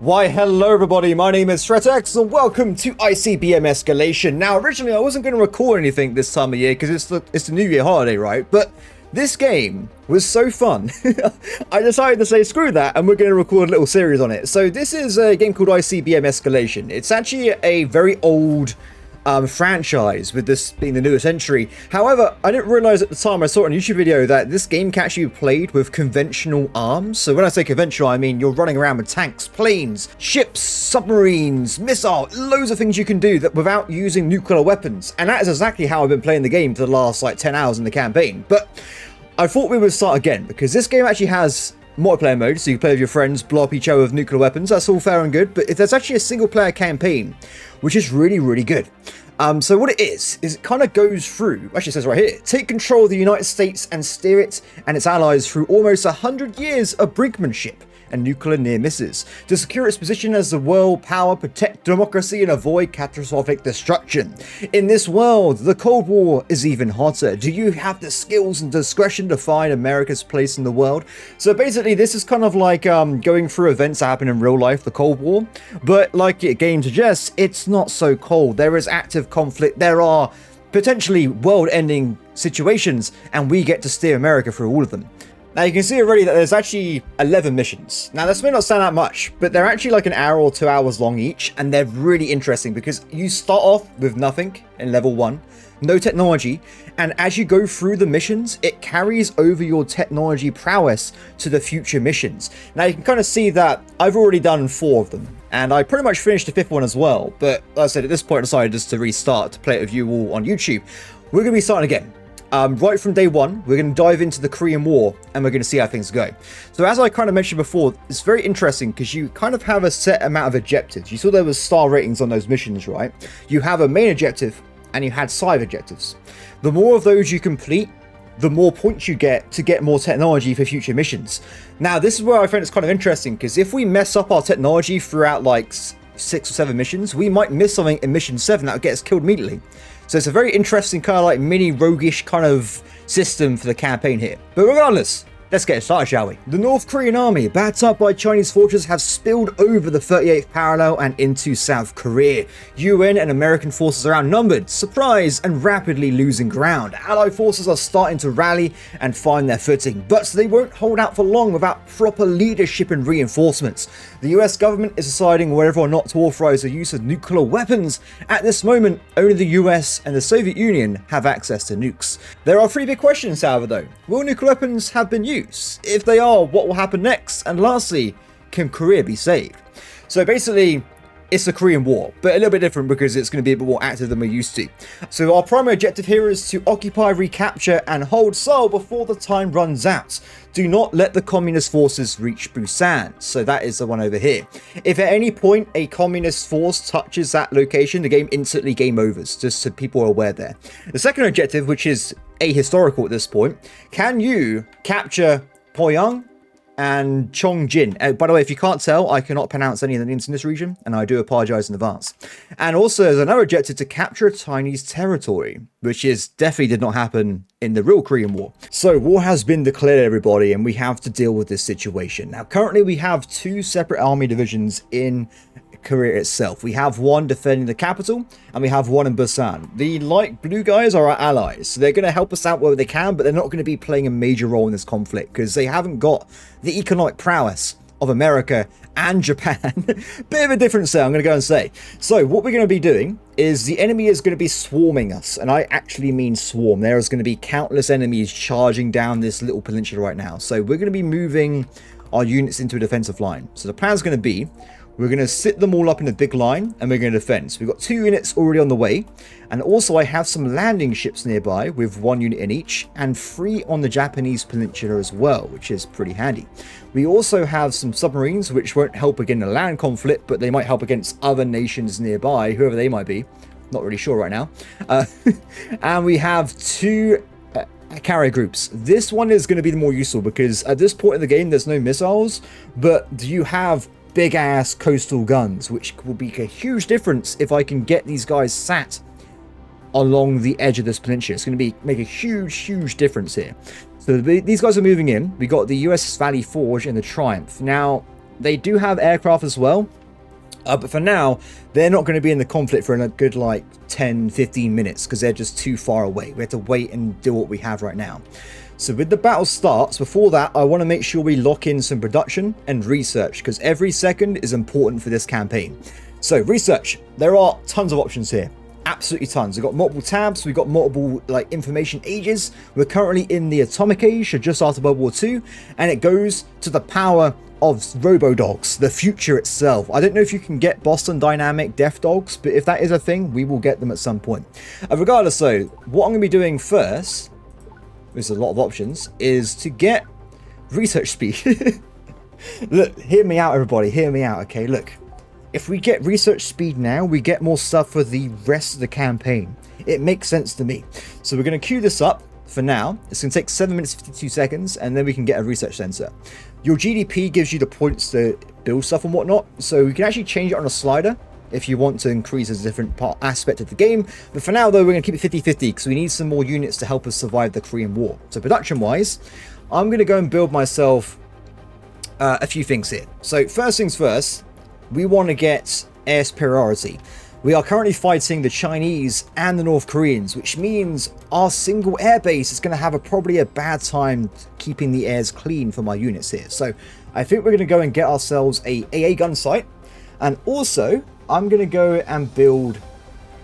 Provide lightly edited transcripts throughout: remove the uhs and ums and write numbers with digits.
Why, hello everybody, my name is Threatx and welcome to ICBM Escalation. Now, originally I wasn't going to record anything this time of year because it's the New Year holiday, right? But this game was so fun, I decided to say screw that and we're going to record a little series on it. So this is a game called ICBM Escalation. It's actually a very old franchise, with this being the newest entry. However, I didn't realize at the time I saw it on a YouTube video that this game can actually be played with conventional arms. So when I say conventional, I mean you're running around with tanks, planes, ships, submarines, missiles, loads of things you can do that without using nuclear weapons. And that is exactly how I've been playing the game for the last like 10 hours in the campaign. But I thought we would start again because this game actually has multiplayer mode, so you can play with your friends, blow up each other with nuclear weapons. That's all fair and good, but if there's actually a single player campaign, which is really good. So what it is it kind of goes through, actually it says right here, take control of the United States and steer it and its allies through almost 100 years of brinkmanship and nuclear near misses to secure its position as the world power, protect democracy and avoid catastrophic destruction. In this world, the Cold War is even hotter. Do you have the skills and discretion to find America's place in the world? So basically this is kind of like going through events that happen in real life, the Cold War, but like the game suggests, it's not so cold. There is active conflict, there are potentially world-ending situations, and we get to steer America through all of them. Now you can see already that there's actually 11 missions. Now this may not sound that much, but they're actually like an hour or 2 hours long each, and they're really interesting because you start off with nothing in level 1, no technology, and as you go through the missions, it carries over your technology prowess to the future missions. Now you can kind of see that I've already done 4 of them, and I pretty much finished the 5th one as well, but like I said, at this point I decided just to restart to play it with you all on YouTube. We're going to be starting again. Right from day 1, we're going to dive into the Korean War and we're going to see how things go. So as I kind of mentioned before, it's very interesting because you kind of have a set amount of objectives. You saw there was star ratings on those missions, right? You have a main objective and you had side objectives. The more of those you complete, the more points you get to get more technology for future missions. Now this is where I find it's kind of interesting because if we mess up our technology throughout like 6 or 7 missions, we might miss something in mission 7 that would get us killed immediately. So it's a very interesting kind of like mini roguish kind of system for the campaign here. But regardless, let's get started, shall we? The North Korean army, backed up by Chinese forces, have spilled over the 38th parallel and into South Korea. UN and American forces are outnumbered, surprised, and rapidly losing ground. Allied forces are starting to rally and find their footing, but they won't hold out for long without proper leadership and reinforcements. The US government is deciding whether or not to authorize the use of nuclear weapons. At this moment, only the US and the Soviet Union have access to nukes. There are 3 big questions, however, though. Will nuclear weapons have been used? If they are, what will happen next? And lastly, can Korea be saved? So basically, it's the Korean War, but a little bit different because it's going to be a bit more active than we're used to. So our primary objective here is to occupy, recapture, and hold Seoul before the time runs out. Do not let the communist forces reach Busan. So that is the one over here. If at any point a communist force touches that location, the game instantly game overs, just so people are aware there. The second objective, which is ahistorical at this point, can you capture Pyongyang and Chongjin? By the way, if you can't tell, I cannot pronounce any of the names in this region, and I do apologize in advance. And also, there's another objective to capture a Chinese territory, which is definitely did not happen in the real Korean War. So, war has been declared, everybody, and we have to deal with this situation. Now, currently, we have 2 separate army divisions in Korea itself. We have one defending the capital, and we have one in Busan. The light blue guys are our allies, so they're going to help us out where they can, but they're not going to be playing a major role in this conflict because they haven't got the economic prowess of America and Japan. Bit of a difference there, I'm going to go and say. So what we're going to be doing is the enemy is going to be swarming us, and I actually mean swarm. There is going to be countless enemies charging down this little peninsula right now. So we're going to be moving our units into a defensive line. So the plan is going to be, we're going to sit them all up in a big line and we're going to defend. So we've got 2 units already on the way. And also I have some landing ships nearby with 1 unit in each and 3 on the Japanese peninsula as well, which is pretty handy. We also have some submarines which won't help against a land conflict, but they might help against other nations nearby, whoever they might be. Not really sure right now. And we have 2 carrier groups. This one is going to be the more useful because at this point in the game there's no missiles, but you have big ass coastal guns, which will make a huge difference if I can get these guys sat along the edge of this peninsula. It's going to make a huge difference here. So these guys are moving in. We got the USS Valley Forge and the Triumph. Now They do have aircraft as well. But for now, they're not going to be in the conflict for a good like 10-15 minutes because they're just too far away. We have to wait and do what we have right now. So with the battle starts, before that, I want to make sure we lock in some production and research because every second is important for this campaign. So research, there are tons of options here. Absolutely tons. We've got multiple tabs, we've got multiple like information ages. We're currently in the atomic age, so just after World War II, and it goes to the power of robo-dogs, the future itself. I don't know if you can get Boston Dynamic death dogs, but if that is a thing, we will get them at some point. Regardless though, what I'm going to be doing first, there's a lot of options, is to get research speed. Look, hear me out everybody, hear me out, okay? Look, if we get research speed now, we get more stuff for the rest of the campaign. It makes sense to me. So we're going to queue this up for now. It's going to take 7 minutes 52 seconds, and then we can get a research center. Your GDP gives you the points to build stuff and whatnot, so you can actually change it on a slider if you want to increase a different aspect of the game. But for now, though, we're going to keep it 50-50 because we need some more units to help us survive the Korean War. So production-wise, I'm going to go and build myself a few things here. So first things first, we want to get air superiority. We are currently fighting the Chinese and the North Koreans, which means our single airbase is going to have probably a bad time keeping the airs clean for my units here. So I think we're going to go and get ourselves a AA gun site. And also, I'm going to go and build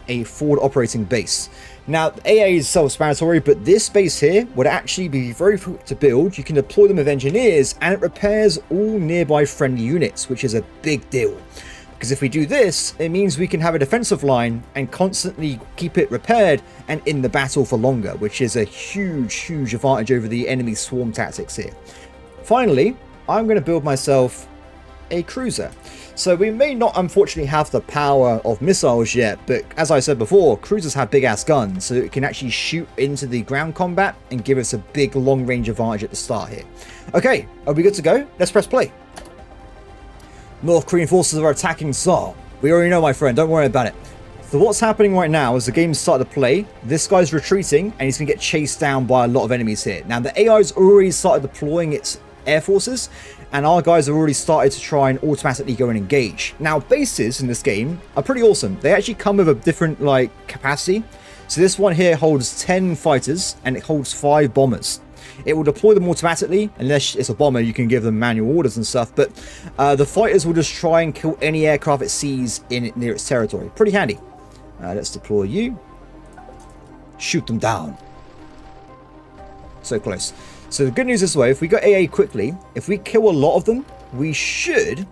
a forward operating base. Now, AA is self-explanatory, but this base here would actually be very quick to build. You can deploy them with engineers, and it repairs all nearby friendly units, which is a big deal. Because if we do this, it means we can have a defensive line and constantly keep it repaired and in the battle for longer, which is a huge, huge advantage over the enemy swarm tactics here. Finally, I'm going to build myself a cruiser. So we may not unfortunately have the power of missiles yet, but as I said before, cruisers have big ass guns, so it can actually shoot into the ground combat and give us a big long range advantage at the start here. Okay, are we good to go? Let's press play. North Korean forces are attacking Seoul. We already know, my friend, don't worry about it. So what's happening right now is the game's started to play. This guy's retreating and he's going to get chased down by a lot of enemies here. Now the AI's already started deploying its air forces, and our guys have already started to try and automatically go and engage. Now bases in this game are pretty awesome. They actually come with a different like capacity. So this one here holds 10 fighters and it holds 5 bombers. It will deploy them automatically. Unless it's a bomber, you can give them manual orders and stuff, but the fighters will just try and kill any aircraft it sees near its territory. Pretty handy. Let's deploy you. Shoot them down. So close. So the good news is, if we go AA quickly, if we kill a lot of them, we should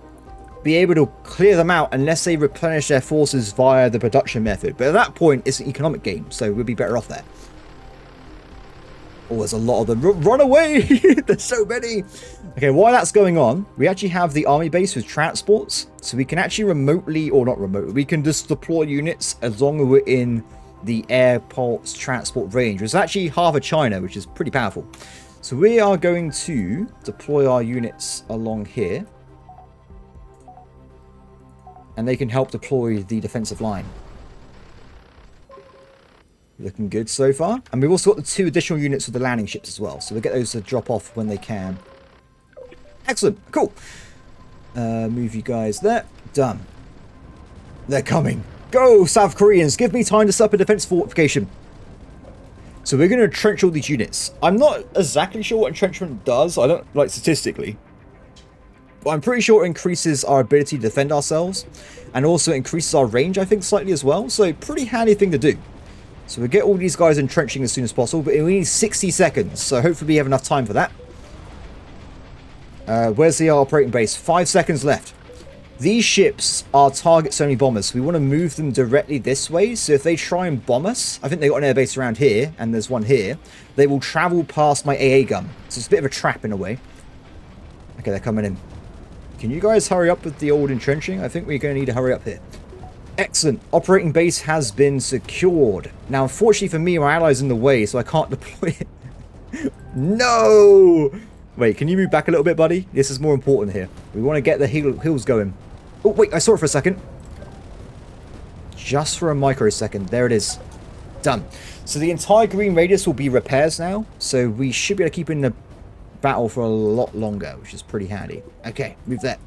be able to clear them out unless they replenish their forces via the production method. But at that point, it's an economic game, so we'll be better off there. Oh, there's a lot of them. Run away! There's so many! Okay, while that's going on, we actually have the army base with transports, so we can actually remotely, or not remotely, we can just deploy units as long as we're in the airport's transport range. It's actually half of China, which is pretty powerful. So we are going to deploy our units along here. And they can help deploy the defensive line. Looking good so far. And we've also got the 2 additional units for the landing ships as well. So we'll get those to drop off when they can. Excellent. Cool. Move you guys there. Done. They're coming. Go, South Koreans. Give me time to set up a defense fortification. So we're going to entrench all these units. I'm not exactly sure what entrenchment does. I don't like statistically. But I'm pretty sure it increases our ability to defend ourselves. And also increases our range, I think, slightly as well. So pretty handy thing to do. So we'll get all these guys entrenching as soon as possible. But we need 60 seconds. So hopefully we have enough time for that. Where's the operating base? 5 seconds left. These ships are targets-only bombers. We want to move them directly this way. So if they try and bomb us, I think they've got an airbase around here, and there's one here. They will travel past my AA gun. So it's a bit of a trap in a way. Okay, they're coming in. Can you guys hurry up with the old entrenching? I think we're going to need to hurry up here. Excellent. Operating base has been secured. Now, unfortunately for me, my ally's in the way, so I can't deploy it. No! Wait, can you move back a little bit, buddy? This is more important here. We want to get the hills going. Oh, wait, I saw it for a second. Just for a microsecond. There it is. Done. So the entire green radius will be repairs now. So we should be able to keep in the battle for a lot longer, which is pretty handy. Okay, move that.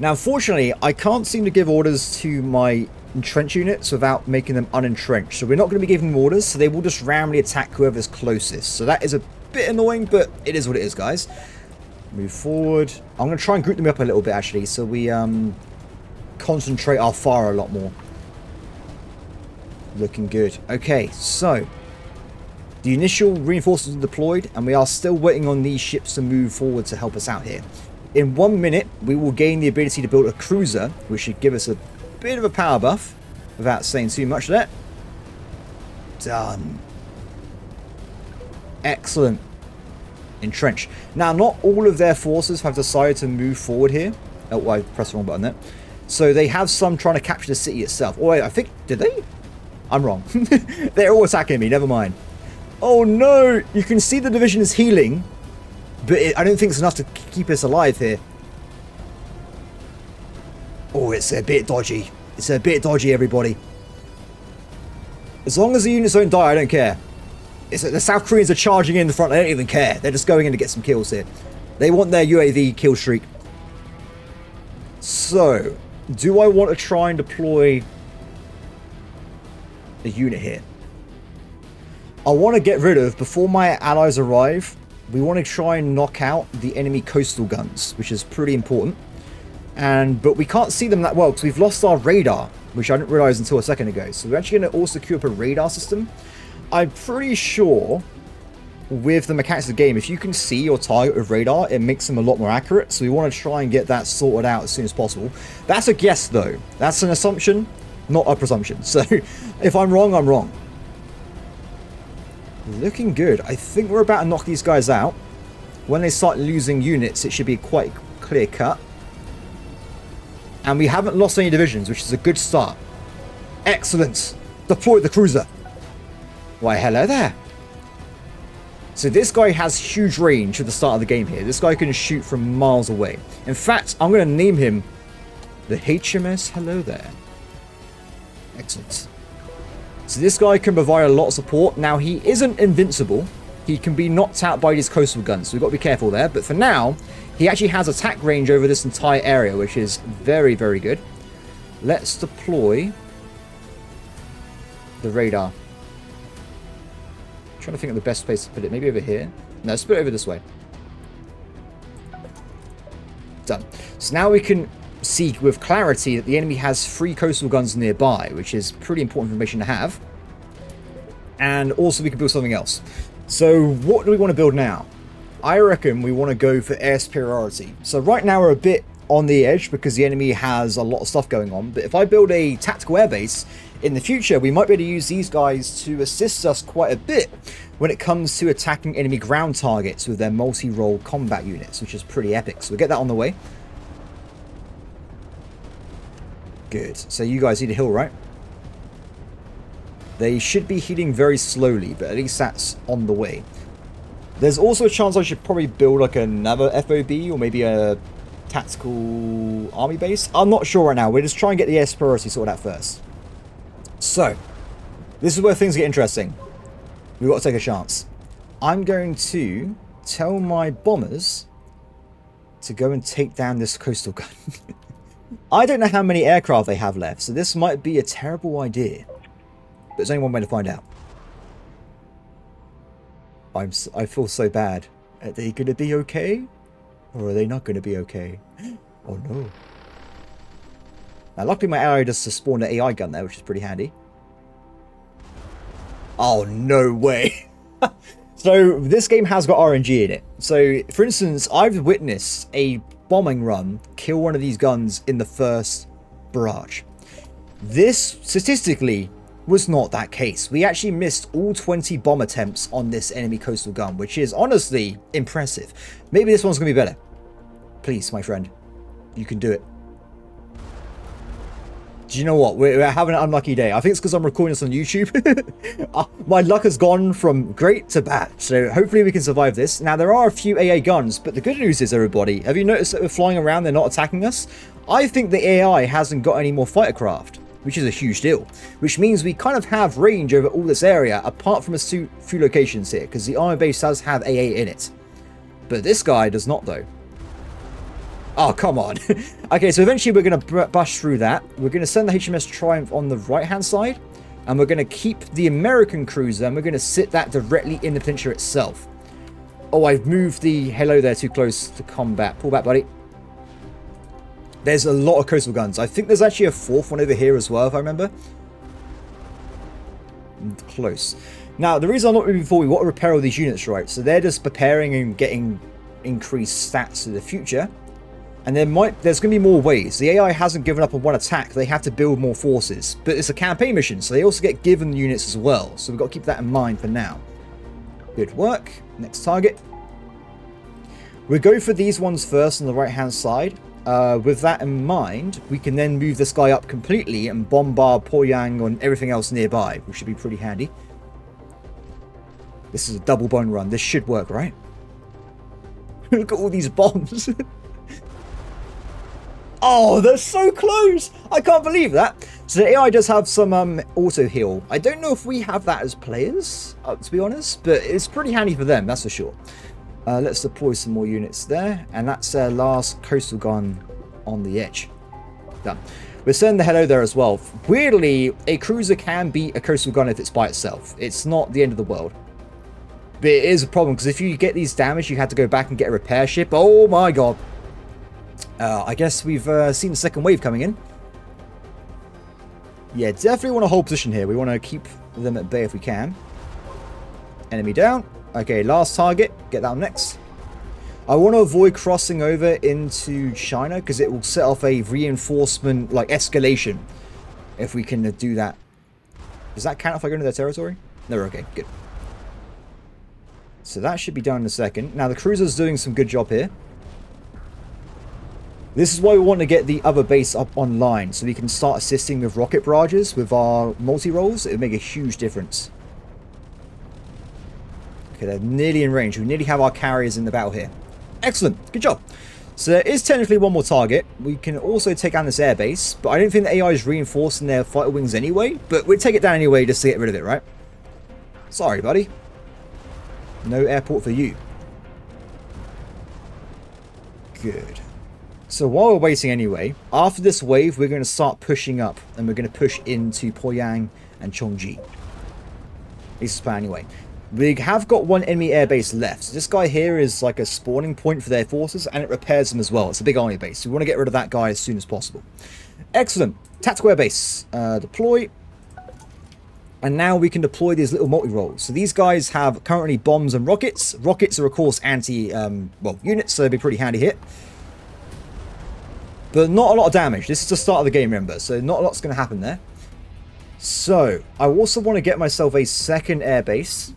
Now, unfortunately, I can't seem to give orders to my entrench units without making them unentrenched. So we're not going to be giving them orders, so they will just randomly attack whoever's closest. So that is a bit annoying, but it is what it is, guys. Move forward. I'm going to try and group them up a little bit, actually, so we concentrate our fire a lot more. Looking good. Okay, so the initial reinforcements are deployed, and we are still waiting on these ships to move forward to help us out here. In 1 minute, we will gain the ability to build a cruiser, which should give us a bit of a power buff, without saying too much there. Done. Excellent. Entrench. Now, not all of their forces have decided to move forward here. Oh, I pressed the wrong button there. So they have some trying to capture the city itself. Oh, wait, I think... Did they? I'm wrong. They're all attacking me. Never mind. Oh, no. You can see the division is healing. But I don't think it's enough to keep us alive here. Oh, it's a bit dodgy. It's a bit dodgy, everybody. As long as the units don't die, I don't care. The South Koreans are charging in the front. They don't even care. They're just going in to get some kills here. They want their UAV kill streak. So, do I want to try and deploy a unit here? I want to get rid of, before my allies arrive, we want to try and knock out the enemy coastal guns, which is pretty important. But we can't see them that well because we've lost our radar, which I didn't realize until a second ago. So we're actually going to also queue up a radar system. I'm pretty sure with the mechanics of the game, if you can see your target with radar, it makes them a lot more accurate. So we want to try and get that sorted out as soon as possible. That's a guess, though. That's an assumption, not a presumption. So if I'm wrong, I'm wrong. Looking good. I think we're about to knock these guys out. When they start losing units, it should be quite clear cut. And we haven't lost any divisions, which is a good start. Excellent. Deploy the cruiser. Why, hello there. So this guy has huge range at the start of the game here. This guy can shoot from miles away. In fact, I'm going to name him the HMS Hello There. Excellent. So this guy can provide a lot of support. Now, he isn't invincible. He can be knocked out by these coastal guns, so we've got to be careful there. But for now, he actually has attack range over this entire area, which is very, very good. Let's deploy the radar. I'm trying to think of the best place to put it. Maybe over here? No, let's put it over this way. Done. So now we can see with clarity that the enemy has 3 coastal guns nearby, which is pretty important information to have. And also we can build something else. So what do we want to build now? I reckon we want to go for air superiority. So right now we're a bit on the edge because the enemy has a lot of stuff going on. But if I build a tactical airbase, in the future we might be able to use these guys to assist us quite a bit when it comes to attacking enemy ground targets with their multi-role combat units, which is pretty epic. So we'll get that on the way. Good. So you guys need a heal, right? They should be healing very slowly, but at least that's on the way. There's also a chance I should probably build like another FOB or maybe a tactical army base. I'm not sure right now. We're just trying to get the air superiority sorted out first. So, this is where things get interesting. We've got to take a chance. I'm going to tell my bombers to go and take down this coastal gun. I don't know how many aircraft they have left, so this might be a terrible idea. But there's only one way to find out. I feel so bad. Are they going to be okay? Or are they not going to be okay? Oh no. Now luckily my ally just spawned an AI gun there, which is pretty handy. Oh, no way. So this game has got RNG in it. So for instance, I've witnessed a bombing run kill one of these guns in the first barrage. This statistically was not that case. We actually missed all 20 bomb attempts on this enemy coastal gun, which is honestly impressive. Maybe this one's gonna be better. Please, my friend, you can do it. Do you know what? We're having an unlucky day. I think it's because I'm recording this on YouTube. My luck has gone from great to bad. So hopefully we can survive this. Now, there are a few AA guns, but the good news is, everybody, have you noticed that we're flying around, they're not attacking us? I think the AI hasn't got any more fighter craft, which is a huge deal. Which means we kind of have range over all this area, apart from a few locations here, because the army base does have AA in it. But this guy does not, though. Oh, come on. Okay, so eventually we're going to bust through that. We're going to send the HMS Triumph on the right-hand side. And we're going to keep the American cruiser. And we're going to sit that directly in the peninsula itself. Oh, I've moved the Hello there too close to combat. Pull back, buddy. There's a lot of coastal guns. I think there's actually a fourth one over here as well, if I remember. Close. Now, the reason I'm not moving forward, we want to repair all these units, right? So they're just preparing and getting increased stats in the future. And there's going to be more ways. The AI hasn't given up on one attack. They have to build more forces. But it's a campaign mission, so they also get given units as well. So we've got to keep that in mind for now. Good work. Next target. We'll go for these ones first on the right-hand side. With that in mind, we can then move this guy up completely and bombard Poyang and everything else nearby, which should be pretty handy. This is a double bomb run. This should work, right? Look at all these bombs. Oh, they're so close! I can't believe that. So the AI does have some auto heal. I don't know if we have that as players, to be honest, but it's pretty handy for them, that's for sure. Let's deploy some more units there, and that's their last coastal gun on the edge. Done. We're sending the Hello there as well. Weirdly, a cruiser can beat a coastal gun if it's by itself. It's not the end of the world. But it is a problem, because if you get these damaged, you have to go back and get a repair ship. Oh my god. I guess we've seen the second wave coming in. Yeah, definitely want to hold position here. We want to keep them at bay if we can. Enemy down. Okay, last target. Get that next. I want to avoid crossing over into China because it will set off a reinforcement, like, escalation. If we can do that. Does that count if I go into their territory? No, okay, good. So that should be done in a second. Now, the cruiser's doing some good job here. This is why we want to get the other base up online, so we can start assisting with rocket barrages with our multi-rolls. It would make a huge difference. Okay, they're nearly in range. We nearly have our carriers in the battle here. Excellent. Good job. So there is technically one more target. We can also take down this airbase, but I don't think the AI is reinforcing their fighter wings anyway, but we'll take it down anyway just to get rid of it, right? Sorry, buddy. No airport for you. Good. So while we're waiting anyway, after this wave, we're going to start pushing up, and we're going to push into Poyang and Chongjin. This is the plan anyway. We have got one enemy airbase left. So this guy here is like a spawning point for their forces, and it repairs them as well. It's a big army base. So we want to get rid of that guy as soon as possible. Excellent. Tactical airbase. Deploy. And now we can deploy these little multi-rolls. So these guys have currently bombs and rockets. Rockets are, of course, units, so they'll be pretty handy hit. But not a lot of damage. This is the start of the game, remember, so not a lot's going to happen there. So, I also want to get myself a second airbase.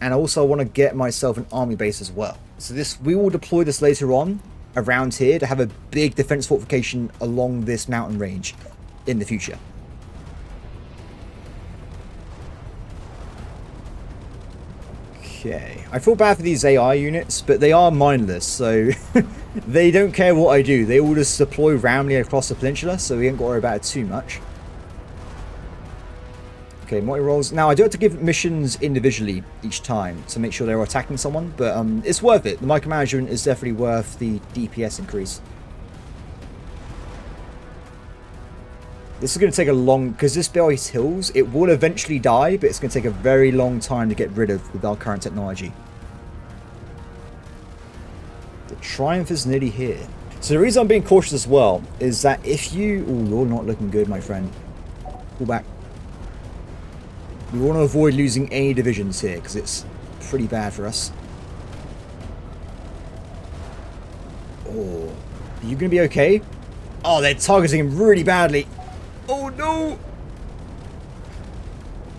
And also I want to get myself an army base as well. So we will deploy this later on around here to have a big defense fortification along this mountain range in the future. Okay. I feel bad for these AI units, but they are mindless, so they don't care what I do. They all just deploy randomly across the peninsula, so we ain't got to worry about it too much. Okay, multi-rolls. Now, I do have to give missions individually each time to make sure they're attacking someone, but it's worth it. The micromanagement is definitely worth the DPS increase. This is going to take a long... Because this base hills, it will eventually die, but it's going to take a very long time to get rid of with our current technology. The Triumph is nearly here. So the reason I'm being cautious as well is that if you... Oh, you're not looking good, my friend. Pull back. We want to avoid losing any divisions here, because it's pretty bad for us. Oh, are you going to be okay? Oh, they're targeting him really badly. Oh, no.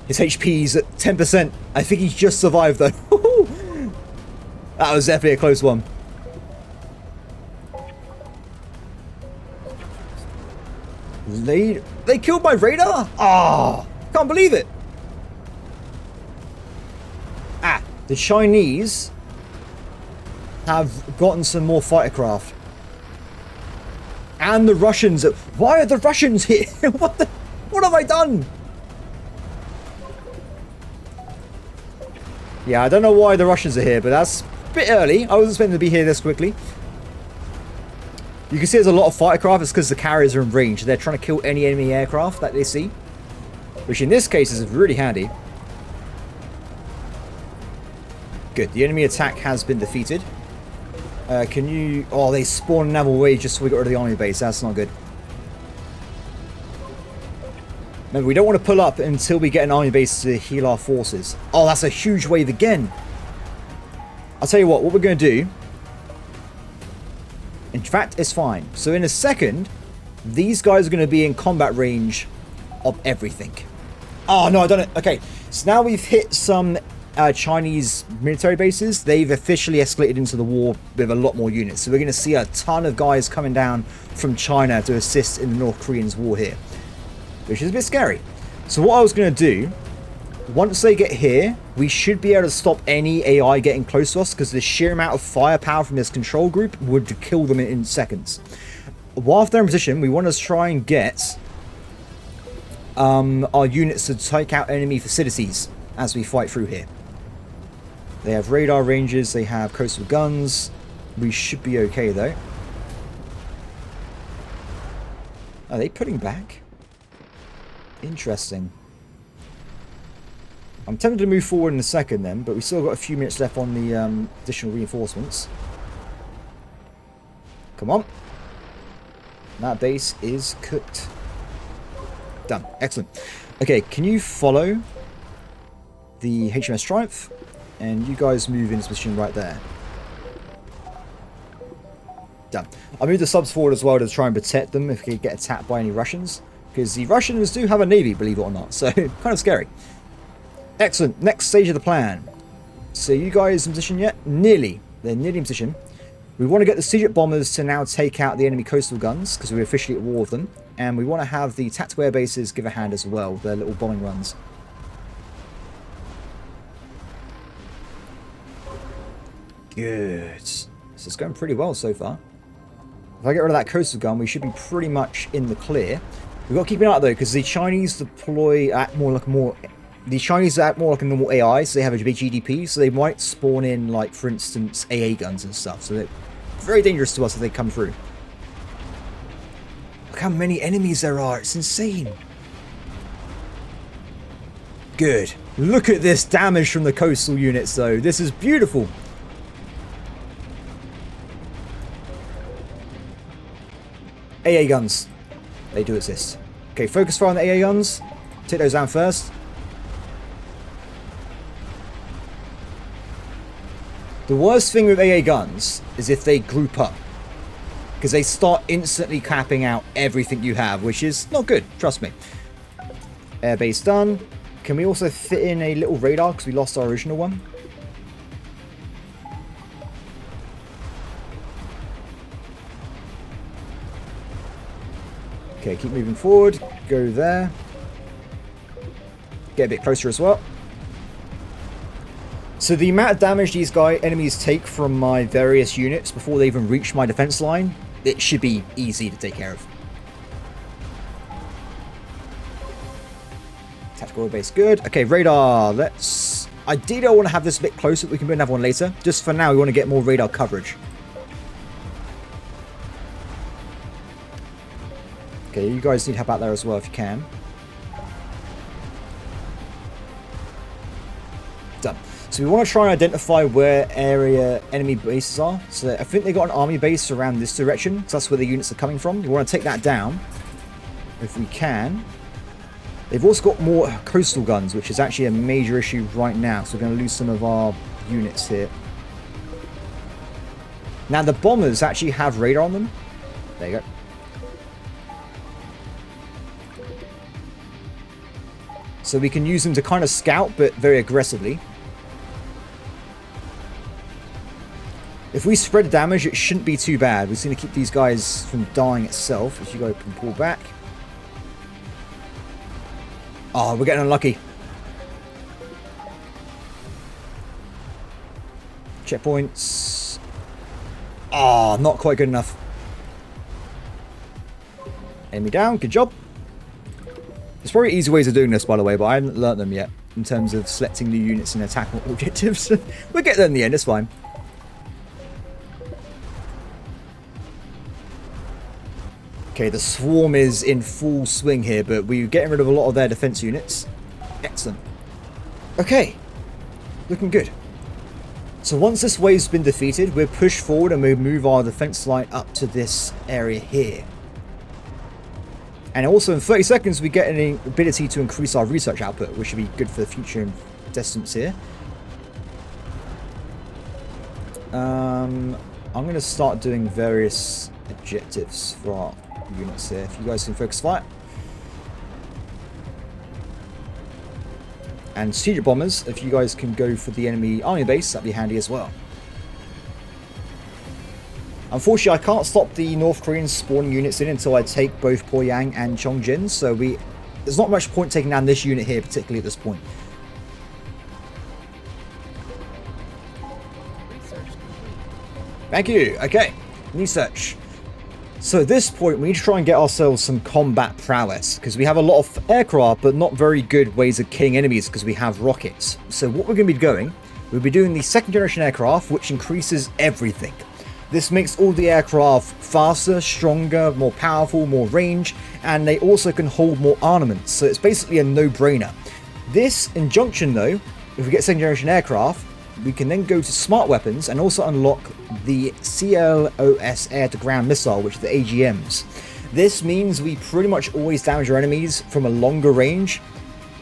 His HP's at 10%. I think he's just survived, though. That was definitely a close one. They killed my radar? Ah, can't believe it. The Chinese have gotten some more fighter craft. And the Russians... Why are the Russians here? What have I done? Yeah, I don't know why the Russians are here, but that's a bit early. I wasn't expecting to be here this quickly. You can see there's a lot of fighter craft. It's because the carriers are in range. They're trying to kill any enemy aircraft that they see, which in this case is really handy. Good. The enemy attack has been defeated. Can you... Oh, they spawned a naval wave just so we got rid of the army base. That's not good. Remember, we don't want to pull up until we get an army base to heal our forces. Oh, that's a huge wave again. I'll tell you what we're going to do. In fact, it's fine. So in a second, these guys are going to be in combat range of everything. Oh, no, I done it. Okay, so now we've hit some Chinese military bases. They've officially escalated into the war with a lot more units. So we're going to see a ton of guys coming down from China to assist in the North Koreans' war here, which is a bit scary. So what I was going to do, once they get here, we should be able to stop any AI getting close to us, because the sheer amount of firepower from this control group would kill them in seconds. While they're in position, we want to try and get our units to take out enemy facilities as we fight through here. They have radar ranges, they have coastal guns. We should be okay though. Are they putting back? Interesting. I'm tempted to move forward in a second then, but we still got a few minutes left on the additional reinforcements. Come on. That base is cooked. Done. Excellent. Okay, can you follow the HMS Triumph? And you guys move into position right there. Done. I'll move the subs forward as well to try and protect them if we get attacked by any Russians. Because the Russians do have a navy, believe it or not. So, kind of scary. Excellent. Next stage of the plan. So you guys in position yet? Nearly. They're nearly in position. We want to get the Seajet bombers to now take out the enemy coastal guns, because we're officially at war with them. And we want to have the tactical air bases give a hand as well, their little bombing runs. Good. This is going pretty well so far. If I get rid of that coastal gun, we should be pretty much in the clear. We've got to keep an eye out though, because the Chinese deploy at the Chinese act more like a normal AI, so they have a big GDP, so they might spawn in, like, for instance, AA guns and stuff. So they're very dangerous to us if they come through. Look how many enemies there are. It's insane. Good. Look at this damage from the coastal units, though. This is beautiful. AA guns. They do exist. Okay, focus fire on the AA guns. Take those down first. The worst thing with AA guns is if they group up, because they start instantly capping out everything you have, which is not good, trust me. Airbase done. Can we also fit in a little radar, because we lost our original one? Okay, keep moving forward. Go there. Get a bit closer as well. So the amount of damage these enemies take from my various units before they even reach my defense line, it should be easy to take care of. Tactical base good. Okay, radar. Let's... Ideally, I want to have this a bit closer. We can put another one later. Just for now, we want to get more radar coverage. Okay, you guys need help out there as well if you can. Done. So we want to try and identify where area enemy bases are. So I think they got an army base around this direction. So that's where the units are coming from. We want to take that down if we can. They've also got more coastal guns, which is actually a major issue right now. So we're going to lose some of our units here. Now the bombers actually have radar on them. There you go. So we can use them to kind of scout, but very aggressively. If we spread the damage, it shouldn't be too bad. We're just going to keep these guys from dying itself. As you go and pull back. Oh, we're getting unlucky. Checkpoints. Oh, not quite good enough. Enemy down. Good job. There's probably easy ways of doing this, by the way, but I haven't learnt them yet in terms of selecting new units and attacking objectives. We'll get there in the end. It's fine. Okay, the swarm is in full swing here, but we're getting rid of a lot of their defense units. Excellent. Okay, looking good. So once this wave's been defeated, we'll push forward and we'll move our defense line up to this area here. And also in 30 seconds, we get an ability to increase our research output, which should be good for the future investments here. I'm going to start doing various objectives for our units here. If you guys can focus fire. And strategic bombers, if you guys can go for the enemy army base, that'd be handy as well. Unfortunately, I can't stop the North Koreans spawning units in until I take both Poyang and Chongjin, so there's not much point taking down this unit here, particularly at this point. Thank you. Okay, research. So at this point, we need to try and get ourselves some combat prowess, because we have a lot of aircraft, but not very good ways of killing enemies because we have rockets. So what we're going to be doing, we'll be doing the second generation aircraft, which increases everything. This makes all the aircraft faster, stronger, more powerful, more range, and they also can hold more armaments. So it's basically a no-brainer. This, in junction though, if we get second generation aircraft, we can then go to smart weapons and also unlock the CLOS air-to-ground missile, which are the AGMs. This means we pretty much always damage our enemies from a longer range.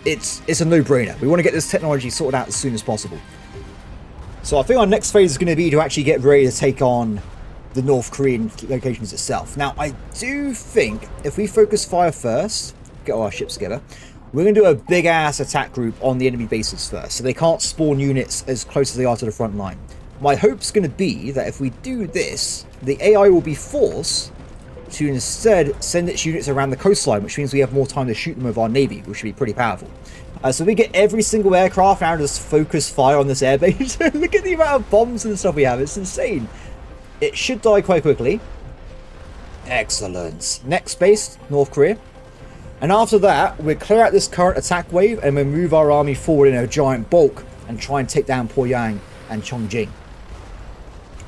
It's a no-brainer. We want to get this technology sorted out as soon as possible. So I think our next phase is going to be to actually get ready to take on the North Korean locations itself. Now, I do think if we focus fire first, get all our ships together, we're going to do a big-ass attack group on the enemy bases first, so they can't spawn units as close as they are to the front line. My hope's going to be that if we do this, the AI will be forced to instead send its units around the coastline, which means we have more time to shoot them with our navy, which should be pretty powerful. So we get every single aircraft now to just focus fire on this airbase. Look at the amount of bombs and stuff we have. It's insane. It should die quite quickly. Excellent. Next base, North Korea. And after that, we'll clear out this current attack wave and we'll move our army forward in a giant bulk and try and take down Poyang and Chongjin.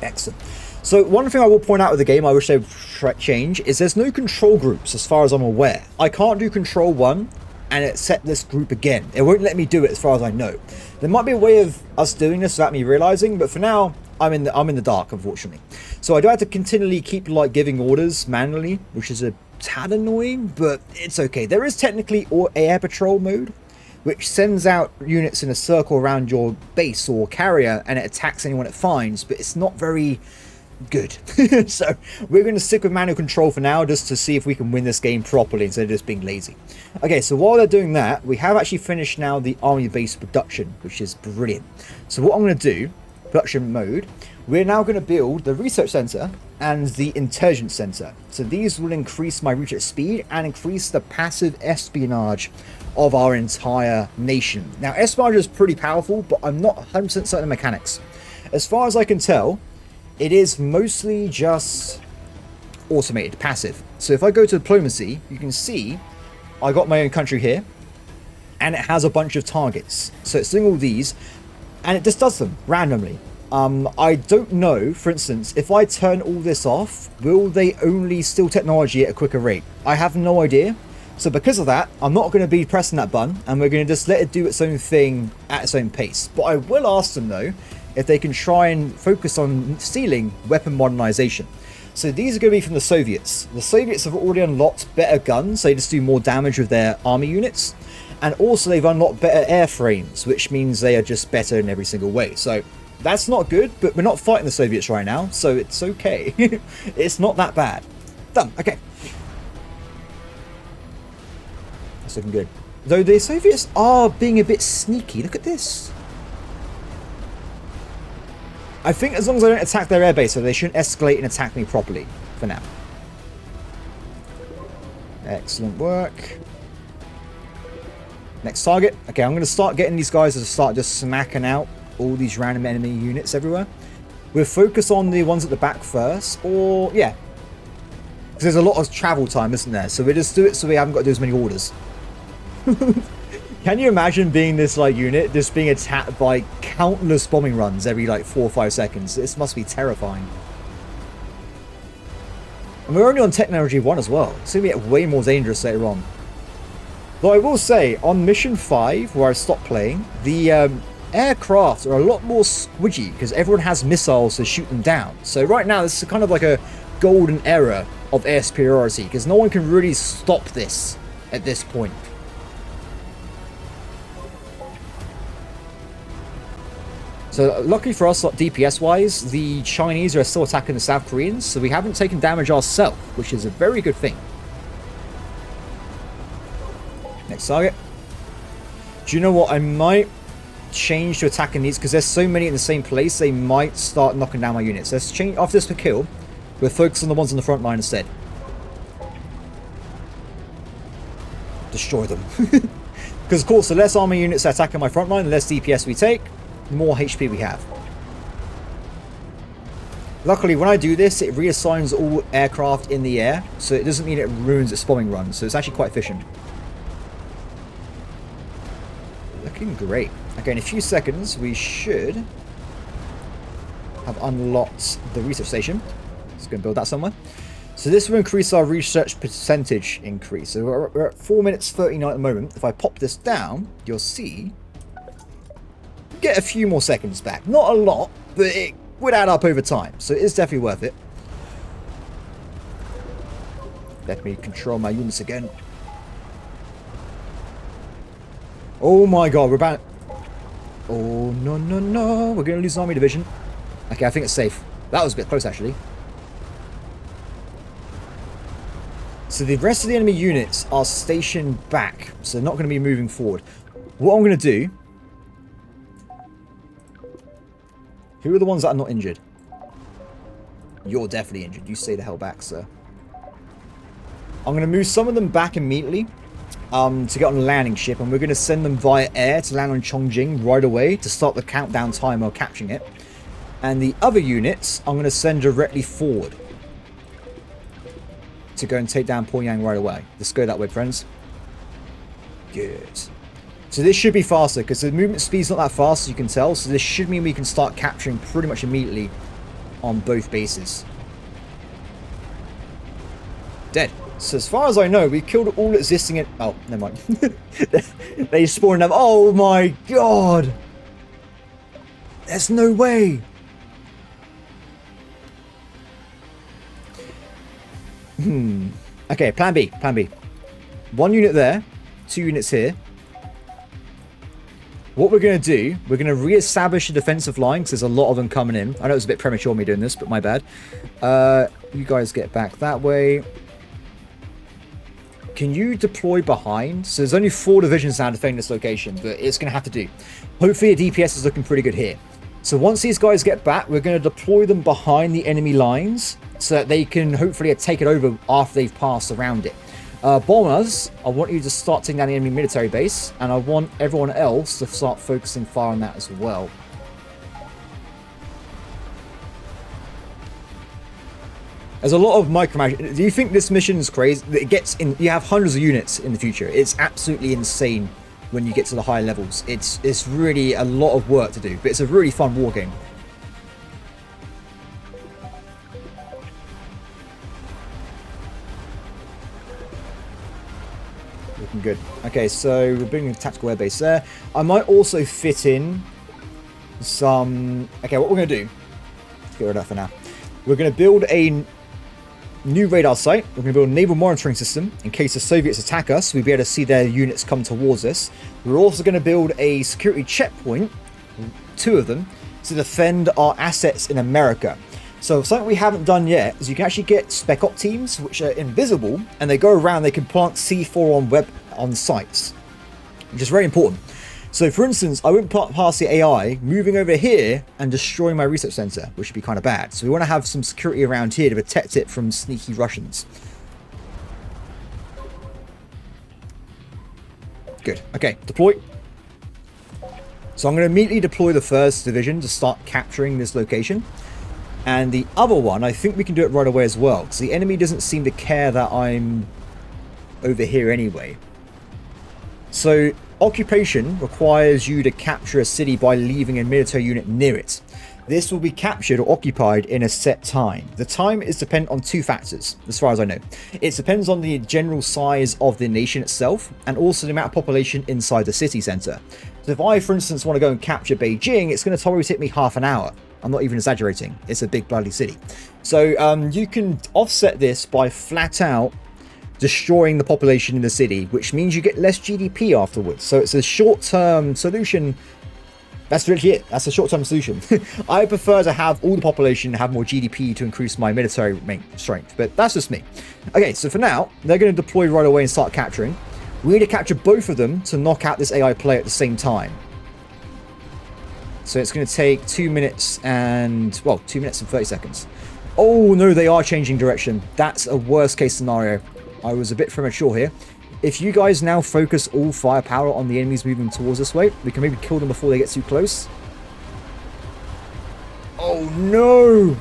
Excellent. So one thing I will point out with the game, I wish they would change, is there's no control groups as far as I'm aware. I can't do control 1 and it set this group again. It won't let me do it as far as I know. There might be a way of us doing this without me realizing, but for now, I'm in the dark, unfortunately. So I do have to continually keep like giving orders manually, which is a tad annoying, but it's okay. There is technically air patrol mode, which sends out units in a circle around your base or carrier and it attacks anyone it finds, but it's not very good. So we're going to stick with manual control for now, just to see if we can win this game properly instead of just being lazy. Okay, so while they're doing that, we have actually finished now the army base production, which is brilliant. So what I'm going to do, production mode, we're now going to build the research center and the intelligence center. So these will increase my research speed and increase the passive espionage of our entire nation. Now, espionage is pretty powerful, but I'm not 100% certain of the mechanics. As far as I can tell, it is mostly just automated, passive. So if I go to diplomacy, you can see I got my own country here, and it has a bunch of targets. So it's doing all these, and it just does them randomly. I don't know, for instance, if I turn all this off, will they only steal technology at a quicker rate? I have no idea. So because of that, I'm not going to be pressing that button, and we're going to just let it do its own thing at its own pace. But I will ask them, though, if they can try and focus on stealing weapon modernization. So these are going to be from the Soviets. The Soviets have already unlocked better guns, they just do more damage with their army units. And also they've unlocked better airframes, which means they are just better in every single way. So that's not good, but we're not fighting the Soviets right now, so it's okay. It's not that bad. Done. Okay. That's looking good. Though the Soviets are being a bit sneaky. Look at this. I think as long as I don't attack their airbase, so they shouldn't escalate and attack me properly for now. Excellent work. Next target. Okay, I'm going to start getting these guys to start just smacking out all these random enemy units everywhere. We'll focus on the ones at the back first, or yeah, because there's a lot of travel time, isn't there? So we just do it so we haven't got to do as many orders. Can you imagine being this like unit just being attacked by countless bombing runs every like 4 or 5 seconds? This must be terrifying. And we're only on technology 1 as well. It's going to get way more dangerous later on. Though I will say, on mission 5, where I stopped playing, the aircraft are a lot more squidgy because everyone has missiles to shoot them down. So right now, this is kind of like a golden era of air superiority because no one can really stop this at this point. So luckily for us, DPS wise, the Chinese are still attacking the South Koreans, so we haven't taken damage ourselves, which is a very good thing. Next target. Do you know what? I might change to attacking these because there's so many in the same place, they might start knocking down my units. Let's change after this per kill. We'll focus on the ones on the front line instead. Destroy them. Because of course, the less army units that attack on my front line, the less DPS we take, the more HP we have. Luckily, when I do this, it reassigns all aircraft in the air, so it doesn't mean it ruins its bombing run, so it's actually quite efficient. Looking great. Okay, in a few seconds, we should have unlocked the research station. Let's go and build that somewhere. So this will increase our research percentage increase. So we're at 4 minutes 39 at the moment. If I pop this down, you'll see get a few more seconds back. Not a lot, but it would add up over time. So it is definitely worth it. Let me control my units again. Oh my god, we're about... Oh, no, no, no. We're going to lose an army division. Okay, I think it's safe. That was a bit close, actually. So the rest of the enemy units are stationed back. So they're not going to be moving forward. What I'm going to do... Who are the ones that are not injured? You're definitely injured. You stay the hell back, sir. I'm going to move some of them back immediately to get on a landing ship. And we're going to send them via air to land on Chongjin right away to start the countdown timer of capturing it. And the other units, I'm going to send directly forward to go and take down Pyongyang right away. Let's go that way, friends. Good. So this should be faster because the movement speed's not that fast, as you can tell. So this should mean we can start capturing pretty much immediately on both bases. Dead. So as far as I know, we killed all existing... Oh, never mind. They spawned them. Oh my god! There's no way! Okay, plan B. Plan B. 1 unit there. 2 units here. What we're going to do, we're going to re-establish a defensive line because there's a lot of them coming in. I know it was a bit premature me doing this, but my bad. You guys get back that way. Can you deploy behind? So there's only 4 divisions now defending this location, but it's going to have to do. Hopefully the DPS is looking pretty good here. So once these guys get back, we're going to deploy them behind the enemy lines so that they can hopefully take it over after they've passed around it. Bombers, I want you to start taking down the enemy military base, and I want everyone else to start focusing fire on that as well. There's a lot of micromanagement. Do you think this mission is crazy? It gets in. You have hundreds of units in the future. It's absolutely insane when you get to the higher levels. It's really a lot of work to do, but it's a really fun war game. Looking good. Okay, so we're building a tactical air base there. I might also fit in some... Okay, what we're going to do... Let's get rid of that for now. We're going to build a new radar site. We're going to build a naval monitoring system in case the Soviets attack us. We'll be able to see their units come towards us. We're also going to build a security checkpoint, 2 of them, to defend our assets in America. So something we haven't done yet is you can actually get spec op teams which are invisible, and they go around, they can plant C4 on sites, which is very important. So for instance, I wouldn't pass the AI moving over here and destroying my research center, which would be kind of bad. So we want to have some security around here to protect it from sneaky Russians. Good. Okay, deploy. So I'm going to immediately deploy the 1st division to start capturing this location. And the other one, I think we can do it right away as well, because the enemy doesn't seem to care that I'm over here anyway. So occupation requires you to capture a city by leaving a military unit near it. This will be captured or occupied in a set time. The time is dependent on two factors, as far as I know. It depends on the general size of the nation itself, and also the amount of population inside the city center. So if I, for instance, want to go and capture Beijing, it's going to probably take me half an hour. I'm not even exaggerating. It's a big bloody city. So you can offset this by flat out destroying the population in the city, which means you get less GDP afterwards. So it's a short-term solution. That's really it. That's a short-term solution. I prefer to have all the population have more GDP to increase my military strength, but that's just me. Okay, so for now, they're going to deploy right away and start capturing. We need to capture both of them to knock out this AI player at the same time. So it's going to take 2 minutes and, well, 2 minutes and 30 seconds. Oh, no, they are changing direction. That's a worst-case scenario. I was a bit premature here. If you guys now focus all firepower on the enemies moving towards this way, we can maybe kill them before they get too close. Oh, no!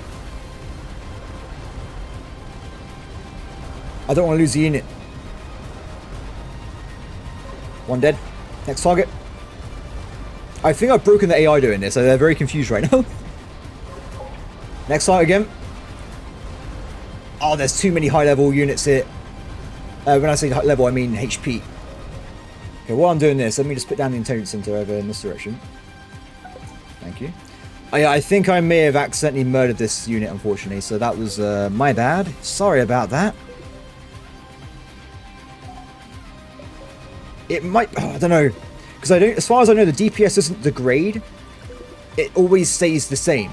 I don't want to lose the unit. One dead. Next target. I think I've broken the AI doing this, so they're very confused right now. Next target again. Oh, there's too many high-level units here. When I say high level, I mean HP. Okay, while I'm doing this, let me just put down the intelligence center over in this direction. Thank you. I think I may have accidentally murdered this unit, unfortunately, so that was my bad. Sorry about that. It might... Oh, I don't know. Because I don't... As far as I know, the DPS doesn't degrade. It always stays the same.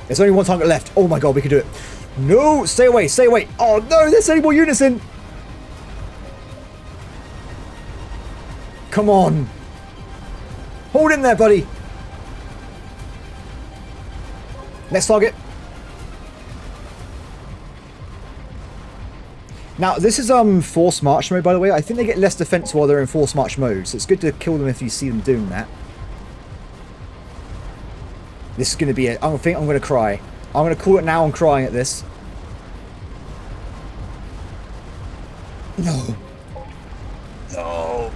There's only one target left. Oh my god, we can do it. No! Stay away! Stay away! Oh no! There's any more units in! Come on! Hold in there, buddy! Next target. Now, this is forced march mode, by the way. I think they get less defense while they're in forced march mode, so it's good to kill them if you see them doing that. This is going to be it. I think I'm going to cry. I'm going to call it now. I'm crying at this. No. No.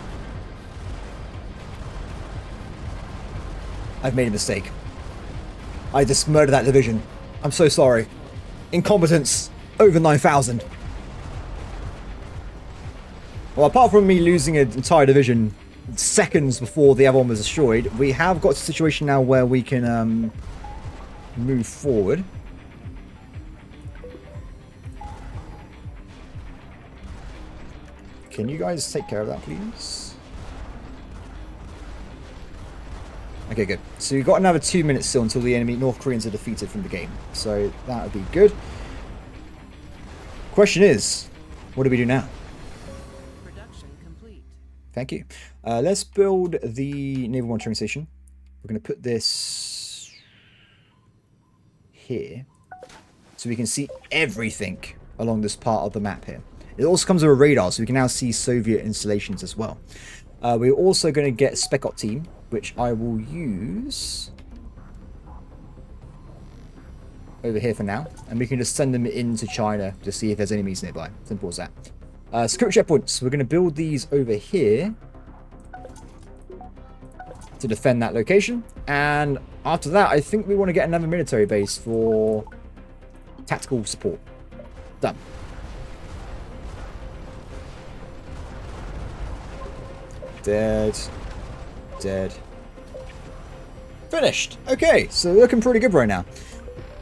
I've made a mistake. I just murdered that division. I'm so sorry. Incompetence. Over 9,000. Well, apart from me losing an entire division seconds before the other one was destroyed, we have got a situation now where we can move forward. Can you guys take care of that, please? Okay, good. So you've got another 2 minutes still until the enemy North Koreans are defeated from the game. So that would be good. Question is, what do we do now? Production complete. Thank you. Let's build the naval monitoring station. We're going to put this here so we can see everything along this part of the map here. It also comes with a radar, so we can now see Soviet installations as well. We're also going to get a Spec Op team, which I will use over here for now, and we can just send them into China to see if there's enemies nearby. Simple as that. Security checkpoints. We're going to build these over here to defend that location, and after that, I think we want to get another military base for tactical support. Done. Dead. Dead. Finished. Okay, so looking pretty good right now.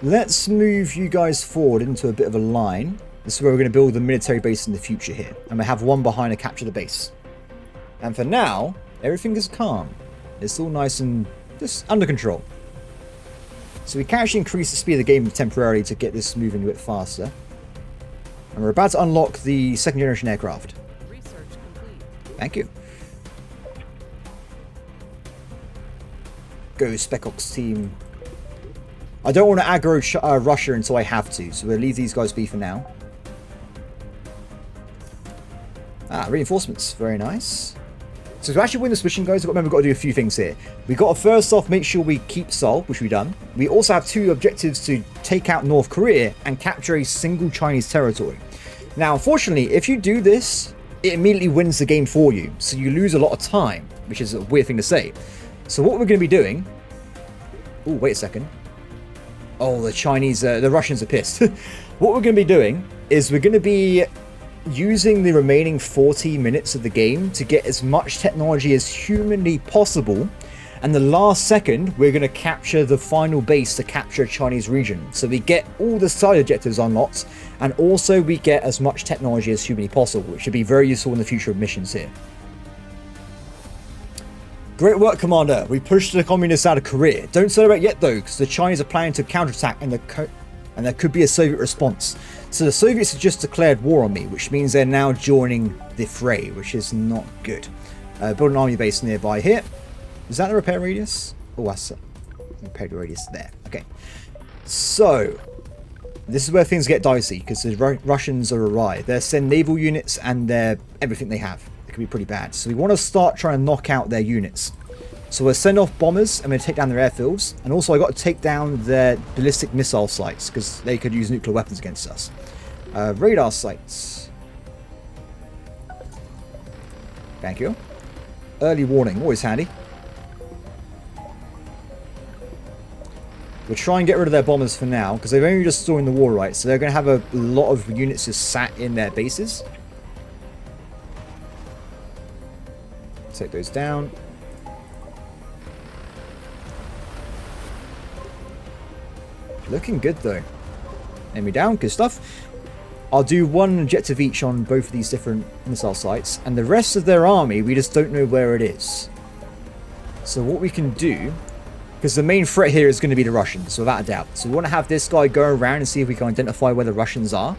Let's move you guys forward into a bit of a line. This is where we're going to build the military base in the future here. And we have one behind to capture the base. And for now, everything is calm. It's all nice and just under control. So we can actually increase the speed of the game temporarily to get this moving a bit faster. And we're about to unlock the second generation aircraft. Research complete. Thank you. Go Spec Ops team. I don't want to aggro Russia until I have to, so we'll leave these guys be for now. Ah, reinforcements. Very nice. So to actually win this mission, guys, remember we've got to do a few things here. We've got to first off make sure we keep Seoul, which we've done. We also have two objectives to take out North Korea and capture a single Chinese territory. Now, unfortunately, if you do this, it immediately wins the game for you. So you lose a lot of time, which is a weird thing to say. So what we're going to be doing... Oh, wait a second. Oh, the Russians are pissed. What we're going to be doing is we're going to be using the remaining 40 minutes of the game to get as much technology as humanly possible. And the last second, we're going to capture the final base to capture a Chinese region. So we get all the side objectives unlocked, and also we get as much technology as humanly possible, which should be very useful in the future of missions here. Great work, Commander. We pushed the communists out of Korea. Don't celebrate yet, though, because the Chinese are planning to counterattack, and there could be a Soviet response. So the Soviets have just declared war on me, which means they're now joining the fray, which is not good. Build an army base nearby here. Is that the repair radius? Oh, that's repair radius there. Okay. So, this is where things get dicey, because the Russians are arrived. They send naval units and they're everything they have. It could be pretty bad. So we want to start trying to knock out their units. So we'll send off bombers, and we'll take down their airfields. And also I got to take down their ballistic missile sites, because they could use nuclear weapons against us. Radar sites. Thank you. Early warning, always handy. We'll try and get rid of their bombers for now, because they've only just joined the war, right? So they're going to have a lot of units just sat in their bases. Take those down. Looking good, though. Enemy down, good stuff. I'll do one objective each on both of these different missile sites, and the rest of their army, we just don't know where it is. So what we can do... Because the main threat here is going to be the Russians, without a doubt. So we want to have this guy go around and see if we can identify where the Russians are.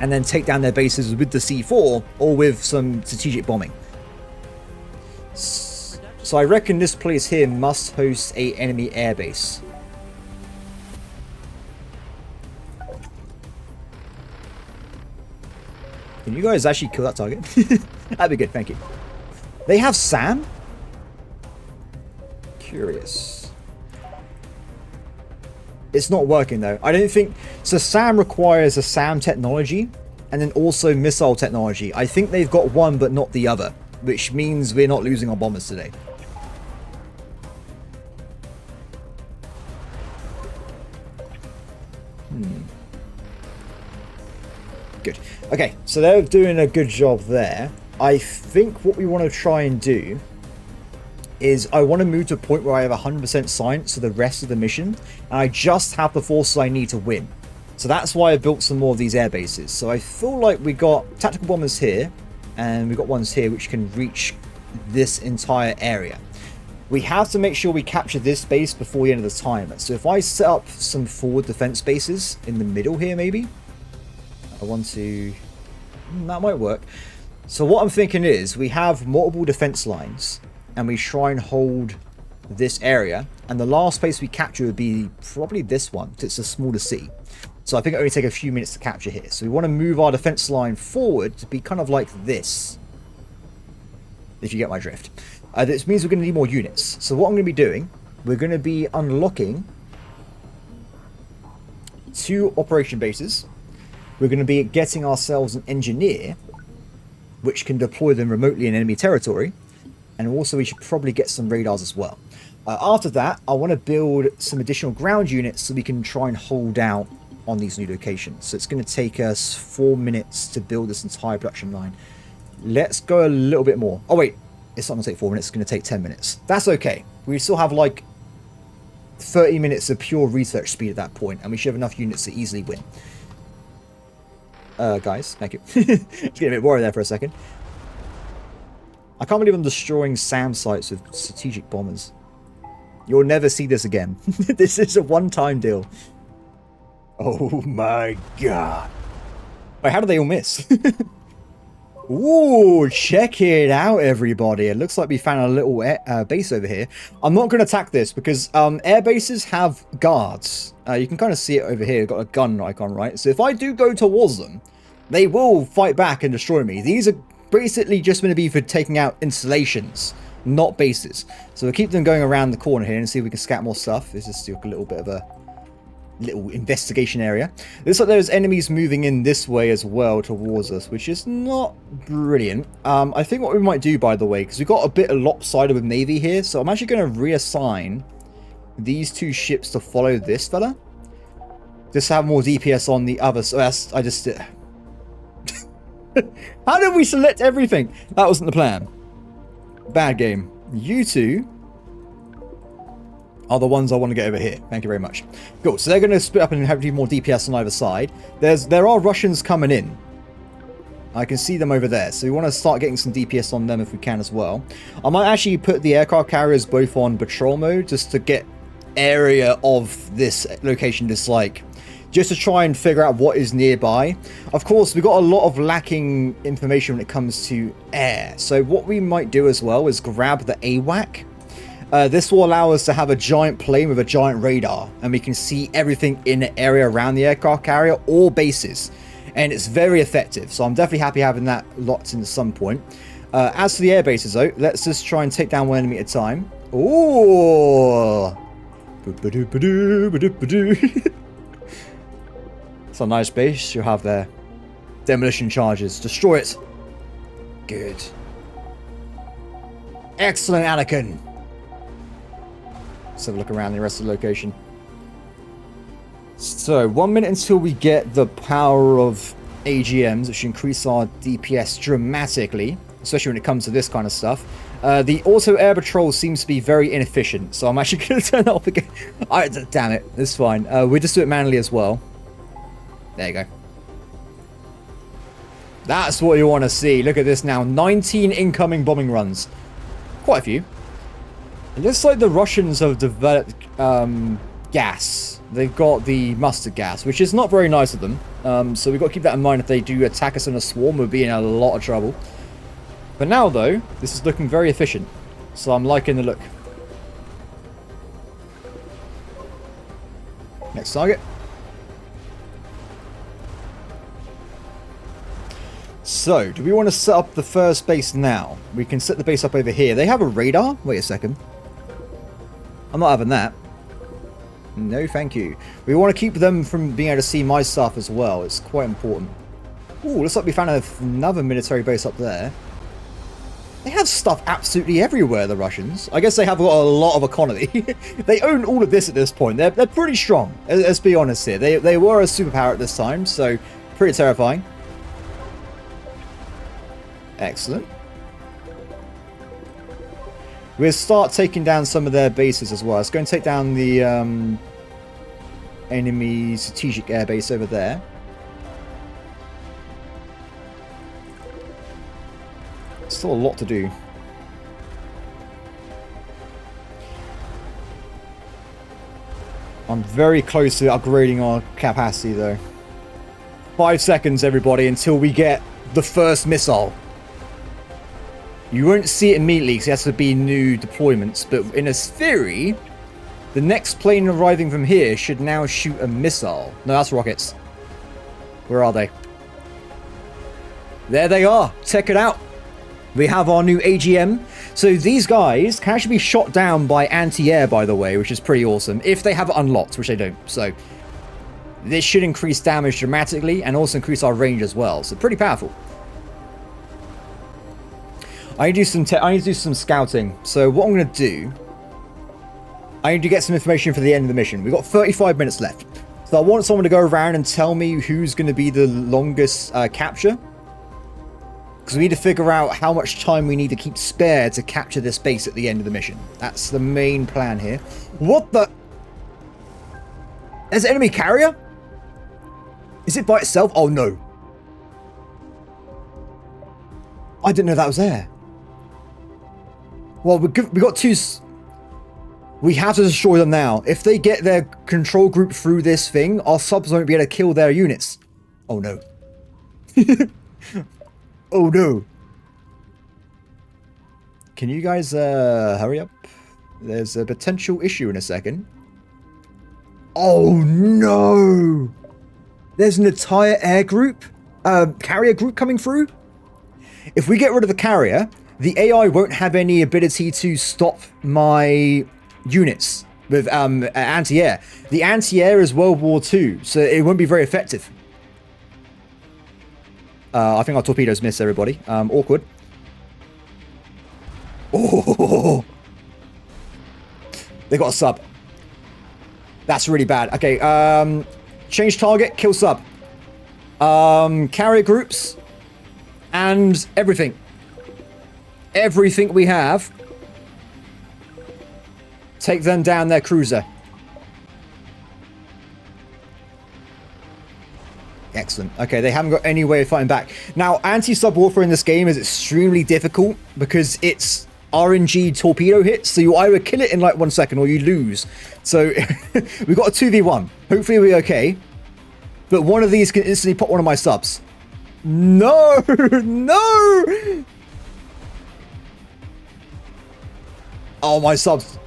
And then take down their bases with the C4 or with some strategic bombing. So I reckon this place here must host a enemy airbase. Can you guys actually kill that target? That'd be good, thank you. They have SAM? Curious. It's not working though. I don't think so. SAM requires a SAM technology and then also missile technology. I think they've got one but not the other, which means we're not losing our bombers today. Good. Okay, so they're doing a good job there. I think what we want to try and do is I want to move to a point where I have 100% science for the rest of the mission, and I just have the forces I need to win. So that's why I built some more of these air bases. So I feel like we got tactical bombers here, and we got ones here which can reach this entire area. We have to make sure we capture this base before the end of the timer. So if I set up some forward defense bases in the middle here, maybe I want to... that might work. So what I'm thinking is we have multiple defense lines, and we try and hold this area, and the last place we capture would be probably this one, because it's a smaller city. So I think it only take a few minutes to capture here. So we want to move our defense line forward to be kind of like this, if you get my drift. This means we're going to need more units. So what I'm going to be doing, we're going to be unlocking 2 operation bases. We're going to be getting ourselves an engineer, which can deploy them remotely in enemy territory. And also we should probably get some radars as well. After that, I want to build some additional ground units so we can try and hold out on these new locations. So it's going to take us 4 minutes to build this entire production line. Let's go a little bit more. Oh wait, it's not going to take 4 minutes, it's going to take 10 minutes. That's okay. We still have like 30 minutes of pure research speed at that point, and we should have enough units to easily win. Guys, thank you. Just getting a bit worried there for a second. I can't believe I'm destroying SAM sites with strategic bombers. You'll never see this again. This is a one-time deal. Oh my god. Wait, how did they all miss? Ooh, check it out, everybody. It looks like we found a little base over here. I'm not going to attack this because air bases have guards. You can kind of see it over here. Got a gun icon, right? So if I do go towards them, they will fight back and destroy me. These are basically just going to be for taking out installations, not bases. So we'll keep them going around the corner here and see if we can scat more stuff. Let's just do a little bit of a little investigation area. Looks like there's enemies moving in this way as well towards us, which is not brilliant. I think what we might do, by the way, because we've got a bit of lopsided with Navy here, so I'm actually going to reassign these two ships to follow this fella. Just have more DPS on the other. So I just... How did we select everything? That wasn't the plan. Bad game. You two are the ones I want to get over here. Thank you very much. Cool. So they're going to split up and have more DPS on either side. There are Russians coming in. I can see them over there. So we want to start getting some DPS on them if we can as well. I might actually put the aircraft carriers both on patrol mode just to get area of this location dislike. Just to try and figure out what is nearby. Of course, we've got a lot of lacking information when it comes to air. So what we might do as well is grab the AWAC. This will allow us to have a giant plane with a giant radar, and we can see everything in the area around the aircraft carrier or bases, and it's very effective. So I'm definitely happy having that locked in at some point. As for the air bases though, let's just try and take down one enemy at a time. Ooh, it's a nice base you have there. Demolition charges, destroy it. Good, excellent, Anakin. Let's have a look around the rest of the location. So, 1 minute until we get the power of AGMs, which increase our DPS dramatically, especially when it comes to this kind of stuff. The auto air patrol seems to be very inefficient, so I'm actually going to turn that off again. Damn it, it's fine. We'll just do it manually as well. There you go. That's what you want to see. Look at this now. 19 incoming bombing runs. Quite a few. It looks like the Russians have developed gas. They've got the mustard gas, which is not very nice of them. So we've got to keep that in mind. If they do attack us in a swarm, we'll be in a lot of trouble. But now, though, this is looking very efficient. So I'm liking the look. Next target. So, do we want to set up the first base now? We can set the base up over here. They have a radar? Wait a second. I'm not having that. No, thank you. We want to keep them from being able to see my stuff as well. It's quite important. Ooh, looks like we found another military base up there. They have stuff absolutely everywhere, the Russians. I guess they have got a lot of economy. They own all of this at this point. They're pretty strong. Let's be honest here. They were a superpower at this time, so pretty terrifying. Excellent. We'll start taking down some of their bases as well. Let's go and take down the enemy strategic air base over there. Still a lot to do. I'm very close to upgrading our capacity though. 5 seconds, everybody, until we get the first missile. You won't see it immediately because it has to be new deployments, but in a theory, the next plane arriving from here should now shoot a missile. No, that's rockets. Where are they? There they are. Check it out. We have our new AGM. So these guys can actually be shot down by anti-air, by the way, which is pretty awesome, if they have it unlocked, which they don't. So this should increase damage dramatically and also increase our range as well. So pretty powerful. I need to do some scouting. So what I'm going to do, I need to get some information for the end of the mission. We've got 35 minutes left. So I want someone to go around and tell me who's going to be the longest capture. Because we need to figure out how much time we need to keep spare to capture this base at the end of the mission. That's the main plan here. What the? There's an enemy carrier? Is it by itself? Oh no. I didn't know that was there. Well, we got two. We have to destroy them now. If they get their control group through this thing, our subs won't be able to kill their units. Oh no. Oh no. Can you guys hurry up? There's a potential issue in a second. Oh no. There's an entire air group, carrier group coming through. If we get rid of the carrier, the AI won't have any ability to stop my units. with anti-air. The anti-air is World War II, so it won't be very effective. I think our torpedoes missed everybody. Awkward. Oh, they got a sub. That's really bad. Okay, change target, kill sub. Carrier groups and everything. Everything we have. Take them down their cruiser. Excellent. Okay, they haven't got any way of fighting back. Now, anti-sub warfare in this game is extremely difficult because it's RNG torpedo hits, so you either kill it in like 1 second or you lose. So we've got a 2v1. Hopefully we're okay. But one of these can instantly pop one of my subs. No! No! Oh, my subs.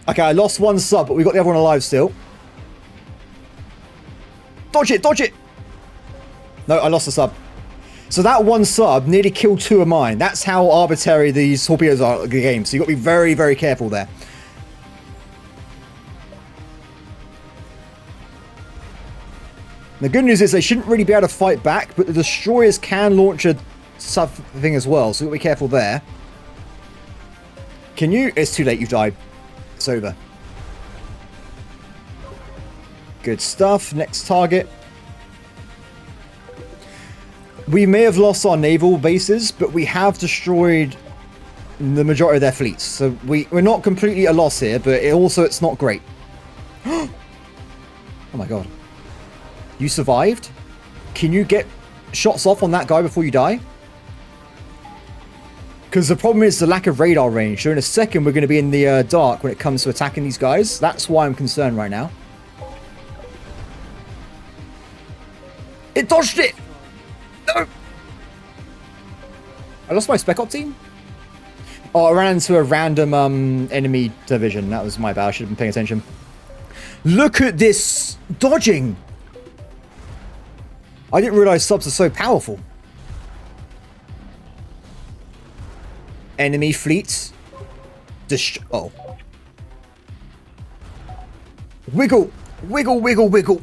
Okay, I lost one sub, but we got the other one alive still. Dodge it! Dodge it! No, I lost the sub. So that one sub nearly killed 2 of mine. That's how arbitrary these torpedoes are in the game. So you've got to be very, very careful there. The good news is they shouldn't really be able to fight back, but the destroyers can launch a sub thing as well. So you've got to be careful there. Can you? It's too late. You've died. It's over. Good stuff. Next target. We may have lost our naval bases, but we have destroyed the majority of their fleets. So we're not completely a loss here, but it's not great. Oh my god. You survived? Can you get shots off on that guy before you die? Because the problem is the lack of radar range. So in a second, we're going to be in the dark when it comes to attacking these guys. That's why I'm concerned right now. It dodged it! No! I lost my spec op team? Oh, I ran into a random enemy division. That was my bad. I should have been paying attention. Look at this dodging! I didn't realize subs are so powerful. Enemy fleets. Oh. Wiggle! Wiggle, wiggle, wiggle!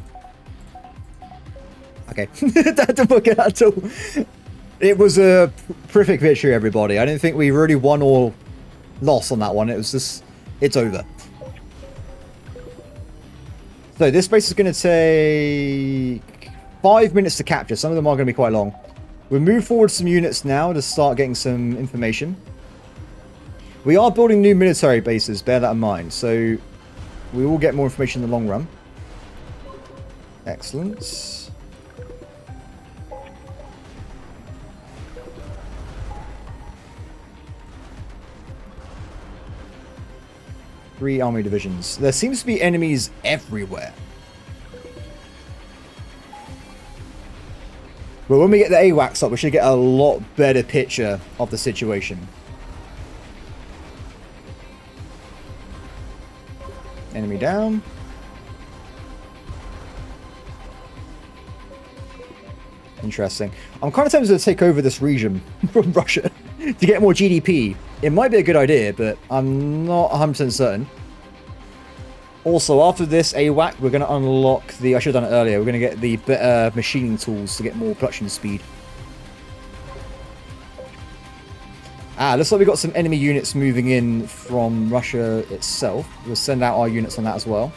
Okay. That didn't work out at all. It was a perfect victory, everybody. I didn't think we really won or lost on that one. It was just... It's over. So this base is going to take 5 minutes to capture. Some of them are going to be quite long. We'll move forward some units now to start getting some information. We are building new military bases, bear that in mind. So we will get more information in the long run. Excellent. Three army divisions. There seems to be enemies everywhere. But when we get the AWACS up, we should get a lot better picture of the situation. Enemy down. Interesting. I'm kind of tempted to take over this region from Russia to get more GDP. It might be a good idea, but I'm not 100% certain. Also, after this AWAC, we're going to unlock the... I should have done it earlier. We're going to get the better machining tools to get more production speed. Ah, looks like we've got some enemy units moving in from Russia itself. We'll send out our units on that as well.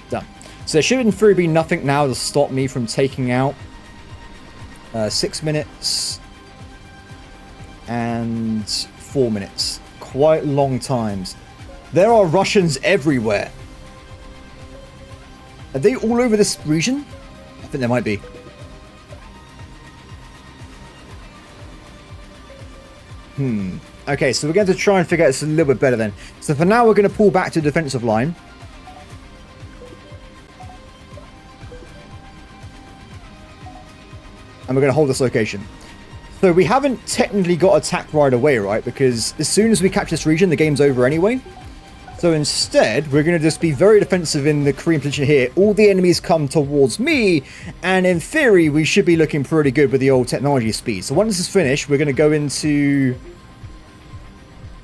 Done. So there should in theory be nothing now to stop me from taking out 6 minutes and 4 minutes. Quite long times. There are Russians everywhere. Are they all over this region? I think there might be. Okay, so we're going to try and figure out this a little bit better then. So for now, we're going to pull back to the defensive line. And we're going to hold this location. So we haven't technically got attacked right away, right? Because as soon as we capture this region, the game's over anyway. So instead, we're going to just be very defensive in the Korean position here. All the enemies come towards me, and in theory, we should be looking pretty good with the old technology speed. So once this is finished, we're going to go into...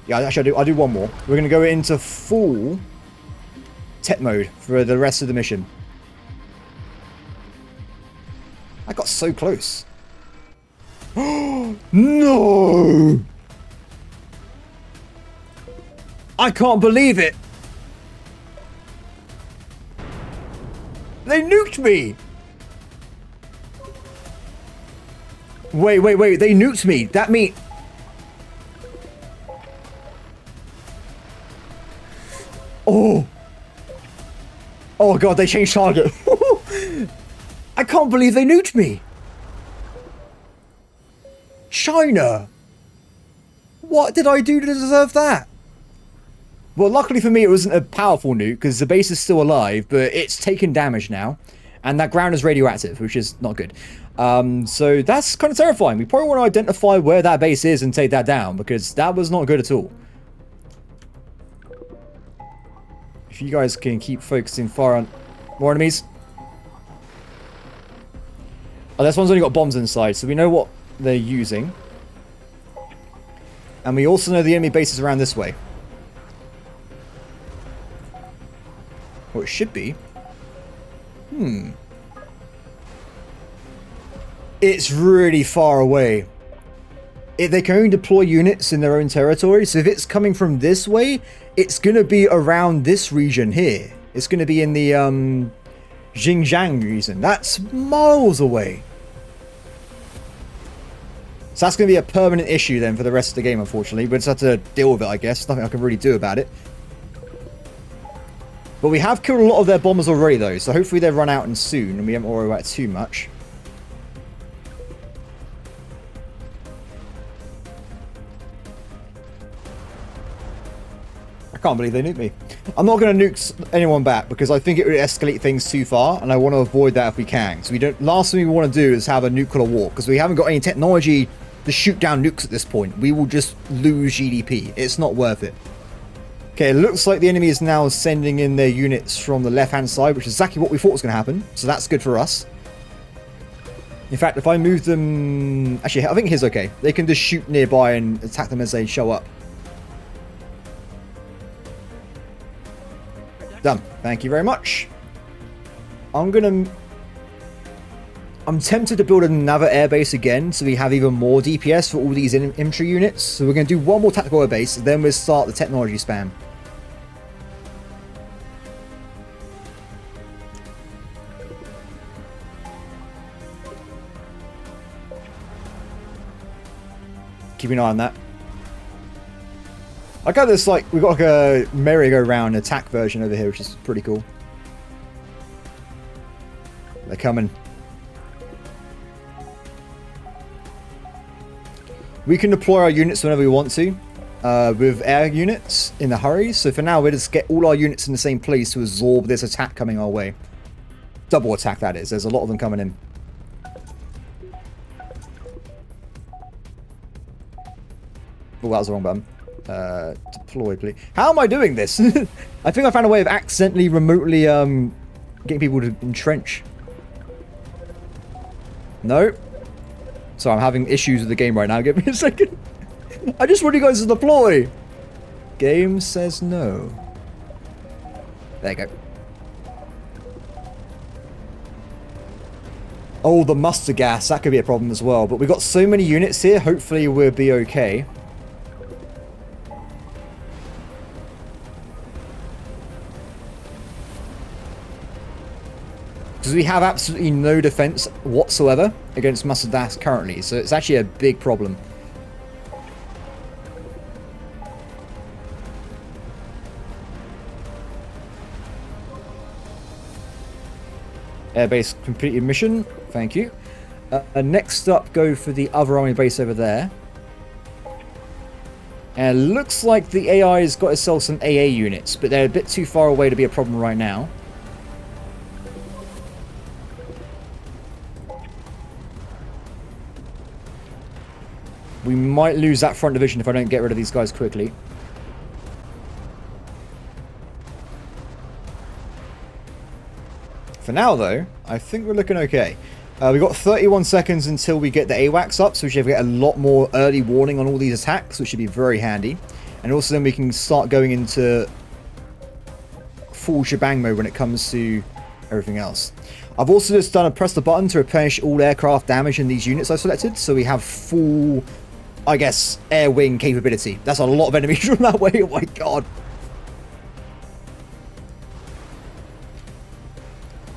Yeah, actually, I'll do one more. We're going to go into full tech mode for the rest of the mission. I got so close. No! I can't believe it! They nuked me! Wait, they nuked me. That means... Oh! Oh god, they changed target. I can't believe they nuked me! China! What did I do to deserve that? Well, luckily for me, it wasn't a powerful nuke, because the base is still alive, but it's taken damage now. And that ground is radioactive, which is not good. So that's kind of terrifying. We probably want to identify where that base is and take that down, because that was not good at all. If you guys can keep focusing fire on more enemies. Oh, this one's only got bombs inside, so we know what they're using. And we also know the enemy base is around this way. Or it should be. It's really far away. They can only deploy units in their own territory, so if it's coming from this way, it's going to be around this region here. It's going to be in the Xinjiang region. That's miles away. So that's going to be a permanent issue then for the rest of the game, unfortunately. We just have to deal with it, I guess. Nothing I can really do about it. But we have killed a lot of their bombers already, though, so hopefully they run out and soon, and we haven't worried about it too much. I can't believe they nuked me. I'm not going to nuke anyone back, because I think it would escalate things too far, and I want to avoid that if we can. So we don't. Last thing we want to do is have a nuclear war, because we haven't got any technology to shoot down nukes at this point. We will just lose GDP. It's not worth it. Okay, it looks like the enemy is now sending in their units from the left-hand side, which is exactly what we thought was going to happen. So that's good for us. In fact, if I move them... Actually, I think here's okay. They can just shoot nearby and attack them as they show up. Done. Thank you very much. I'm tempted to build a Naval airbase again, so we have even more DPS for all these infantry units. So we're going to do one more tactical airbase, then we'll start the technology spam. Keep an eye on that. I got this, like, we've got like a merry-go-round attack version over here, which is pretty cool. They're coming. We can deploy our units whenever we want to, with air units in a hurry. So for now, we'll just get all our units in the same place to absorb this attack coming our way. Double attack, that is. There's a lot of them coming in. Oh, that was the wrong button. Deploy, please. How am I doing this? I think I found a way of accidentally remotely getting people to entrench. No. So I'm having issues with the game right now. Give me a second. I just want you guys to deploy. Game says no. There you go. Oh, the mustard gas. That could be a problem as well. But we've got so many units here. Hopefully we'll be okay. Because we have absolutely no defense whatsoever against mustard gas currently, so it's actually a big problem. Airbase completed mission, thank you. Next up, go for the other army base over there. And it looks like the AI has got itself some AA units, but they're a bit too far away to be a problem right now. We might lose that front division if I don't get rid of these guys quickly. For now, though, I think we're looking okay. We've got 31 seconds until we get the AWACS up, so we should get a lot more early warning on all these attacks, which should be very handy. And also then we can start going into full shebang mode when it comes to everything else. I've also just done a press the button to replenish all aircraft damage in these units I've selected, so we have full, I guess, air wing capability. That's a lot of enemies from that way, oh my god.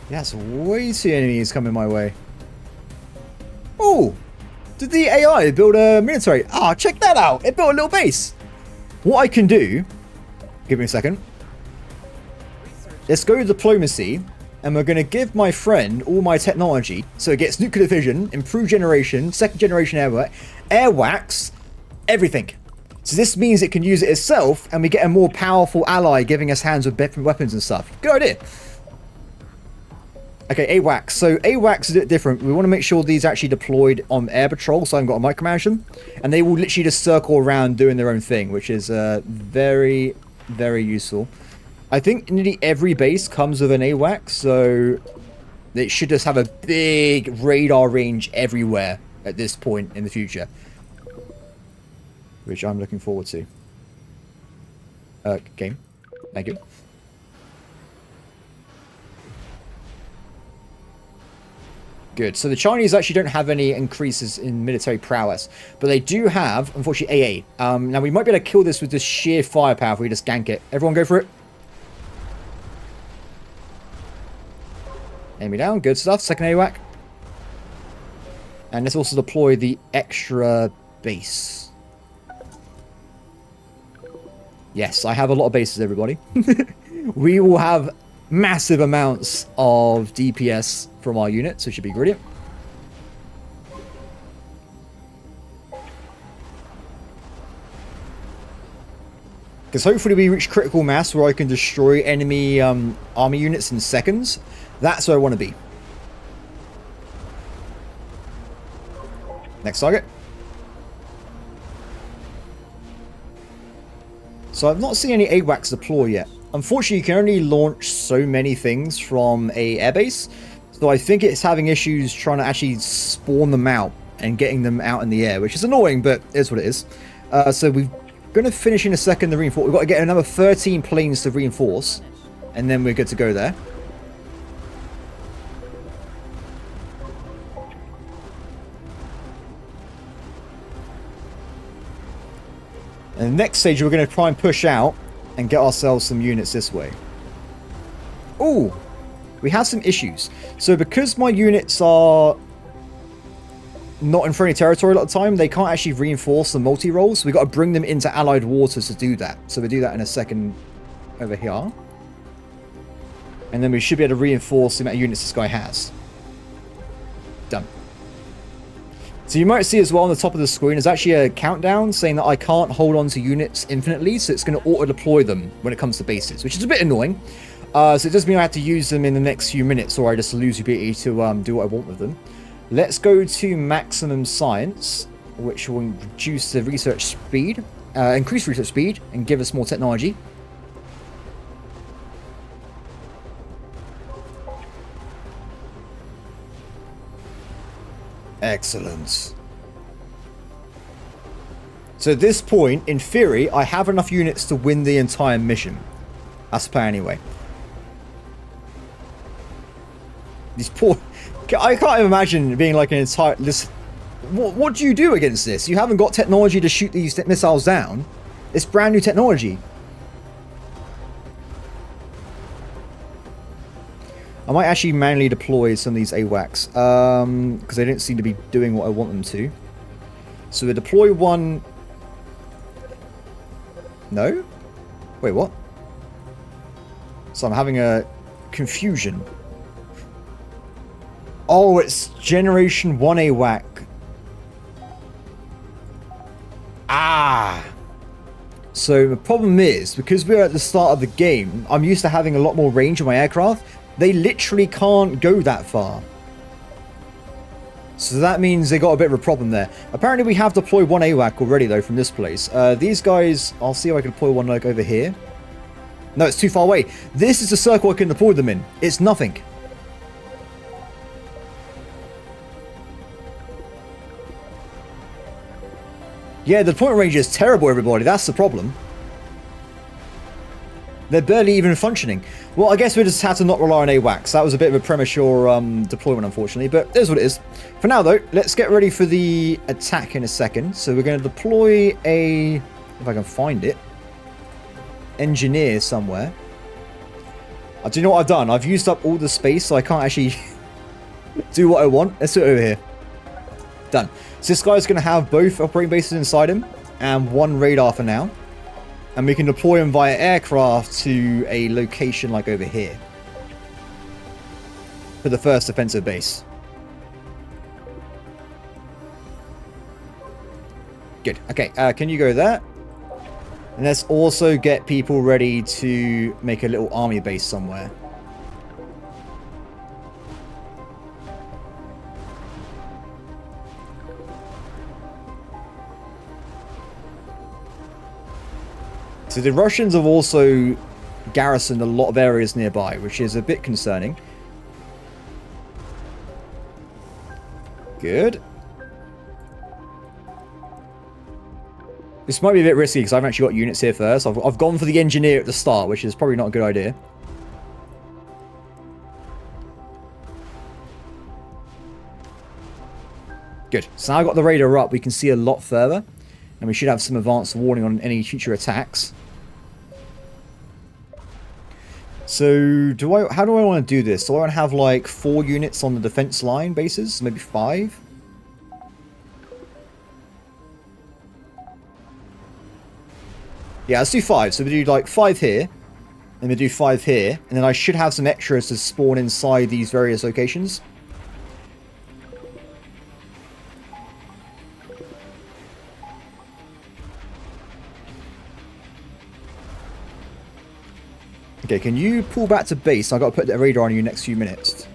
Yeah, that's way too many enemies coming my way. Oh! Did the AI build a military? Ah, check that out! It built a little base! What I can do... Give me a second. Let's go to diplomacy, and we're going to give my friend all my technology, so it gets nuclear fission, improved generation, second generation airwax, everything. So this means it can use it itself, and we get a more powerful ally giving us hands with different weapons and stuff. Good idea. Okay, AWACS. So AWACS is a bit different. We want to make sure these are actually deployed on air patrol, so I haven't got to micromanage them. And they will literally just circle around doing their own thing, which is very, very useful. I think nearly every base comes with an AWACS, so it should just have a big radar range everywhere at this point in the future. Which I'm looking forward to. Game. Thank you. Good. So the Chinese actually don't have any increases in military prowess, but they do have, unfortunately, AA. Now we might be able to kill this with just sheer firepower if we just gank it. Everyone go for it. Aim me down. Good stuff. Second AWAC. And let's also deploy the extra base. Yes, I have a lot of bases, everybody. We will have massive amounts of DPS from our units, so it should be brilliant. Because hopefully we reach critical mass where I can destroy enemy army units in seconds. That's where I want to be. Next target. So I've not seen any AWACS deploy yet. Unfortunately, you can only launch so many things from a airbase. So I think it's having issues trying to actually spawn them out and getting them out in the air, which is annoying, but it is what it is. So we're going to finish in a second the reinforce. We've got to get another 13 planes to reinforce, and then we're good to go there. And the next stage, we're going to try and push out and get ourselves some units this way. Ooh, we have some issues. So because my units are not in friendly territory a lot of the time, they can't actually reinforce the multi-rolls. So we've got to bring them into allied waters to do that. So we'll do that in a second over here. And then we should be able to reinforce the amount of units this guy has. Done. So you might see as well on the top of the screen, there's actually a countdown saying that I can't hold on to units infinitely, so it's going to auto-deploy them when it comes to bases, which is a bit annoying. So it does mean I have to use them in the next few minutes, or I just lose the ability to do what I want with them. Let's go to maximum science, which will reduce the research speed, increase research speed, and give us more technology. Excellent. So at this point, in theory, I have enough units to win the entire mission. That's the plan anyway. These poor... I can't imagine being like an entire... What do you do against this? You haven't got technology to shoot these missiles down. It's brand new technology. I might actually manually deploy some of these AWACS, because they don't seem to be doing what I want them to. So we deploy one... No? Wait, what? So I'm having a confusion. Oh, it's Generation 1 AWAC. Ah! So the problem is, because we're at the start of the game, I'm used to having a lot more range on my aircraft. They literally can't go that far. So that means they got a bit of a problem there. Apparently we have deployed one AWAC already though from this place. These guys, I'll see if I can deploy one like over here. No, it's too far away. This is the circle I can deploy them in. It's nothing. Yeah, the deployment range is terrible, everybody. That's the problem. They're barely even functioning. Well, I guess we just had to not rely on AWACS. That was a bit of a premature deployment, unfortunately, but it is what it is. For now, though, let's get ready for the attack in a second. So we're going to deploy a, if I can find it, engineer somewhere. Do you know what I've done? I've used up all the space, so I can't actually do what I want. Let's do it over here. Done. So this guy's going to have both operating bases inside him and one radar for now. And we can deploy him via aircraft to a location like over here. For the first defensive base. Good. Okay, can you go there? And let's also get people ready to make a little army base somewhere. So the Russians have also garrisoned a lot of areas nearby, which is a bit concerning. Good. This might be a bit risky because I haven't actually got units here first. I've gone for the engineer at the start, which is probably not a good idea. Good. So now I've got the radar up, we can see a lot further. And we should have some advanced warning on any future attacks. So, how do I want to do this? Do I want to have like 4 units on the defense line bases? Maybe 5? Yeah, let's do 5. So we do like 5 here. And we do 5 here. And then I should have some extras to spawn inside these various locations. Okay, can you pull back to base? I've got to put the radar on you next few minutes.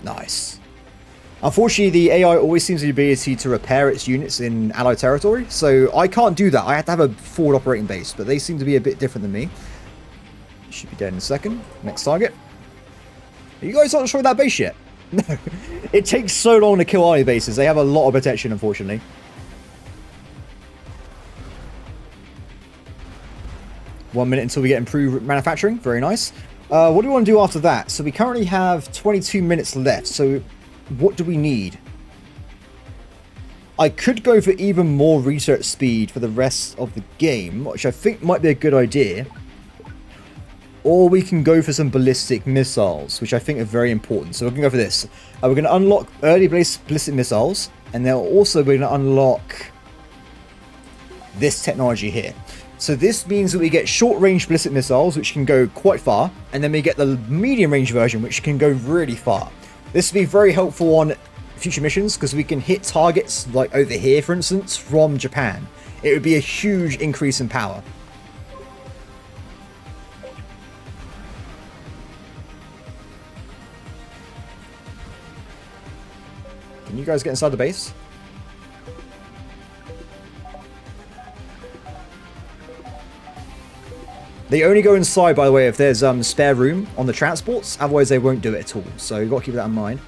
Nice. Unfortunately, the AI always seems the ability to repair its units in allied territory, so I can't do that. I have to have a forward operating base, but they seem to be a bit different than me. Should be dead in a second. Next target. Are you guys not destroyed that base yet? No. It takes so long to kill army bases. They have a lot of protection, unfortunately. 1 minute until we get improved manufacturing. Very nice. What do we want to do after that? So we currently have 22 minutes left. So what do we need? I could go for even more research speed for the rest of the game, which I think might be a good idea. Or we can go for some ballistic missiles, which I think are very important. So we can go for this. We're going to unlock early ballistic missiles. And then also we're going to unlock this technology here. So this means that we get short-range ballistic missiles, which can go quite far, and then we get the medium-range version, which can go really far. This will be very helpful on future missions, because we can hit targets, like over here, for instance, from Japan. It would be a huge increase in power. Can you guys get inside the base? They only go inside, by the way, if there's spare room on the transports. Otherwise, they won't do it at all. So you've got to keep that in mind.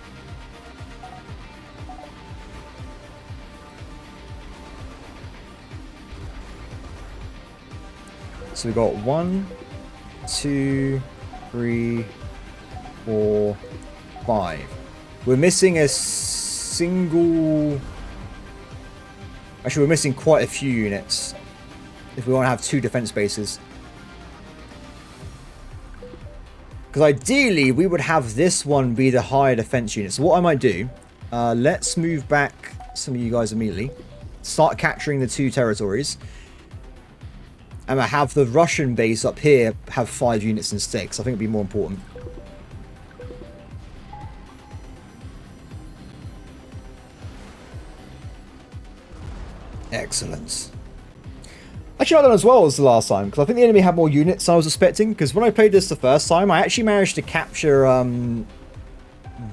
So we've got 1, 2, 3, 4, 5. We're missing a single... Actually, we're missing quite a few units if we want to have 2 defense bases. Because ideally, we would have this one be the higher defense unit. So what I might do, let's move back some of you guys immediately. Start capturing the 2 territories. And I have the Russian base up here have 5 units instead, because I think it'd be more important. Excellent. Actually, not done as well as the last time, because I think the enemy had more units than I was expecting. Because when I played this the first time, I actually managed to capture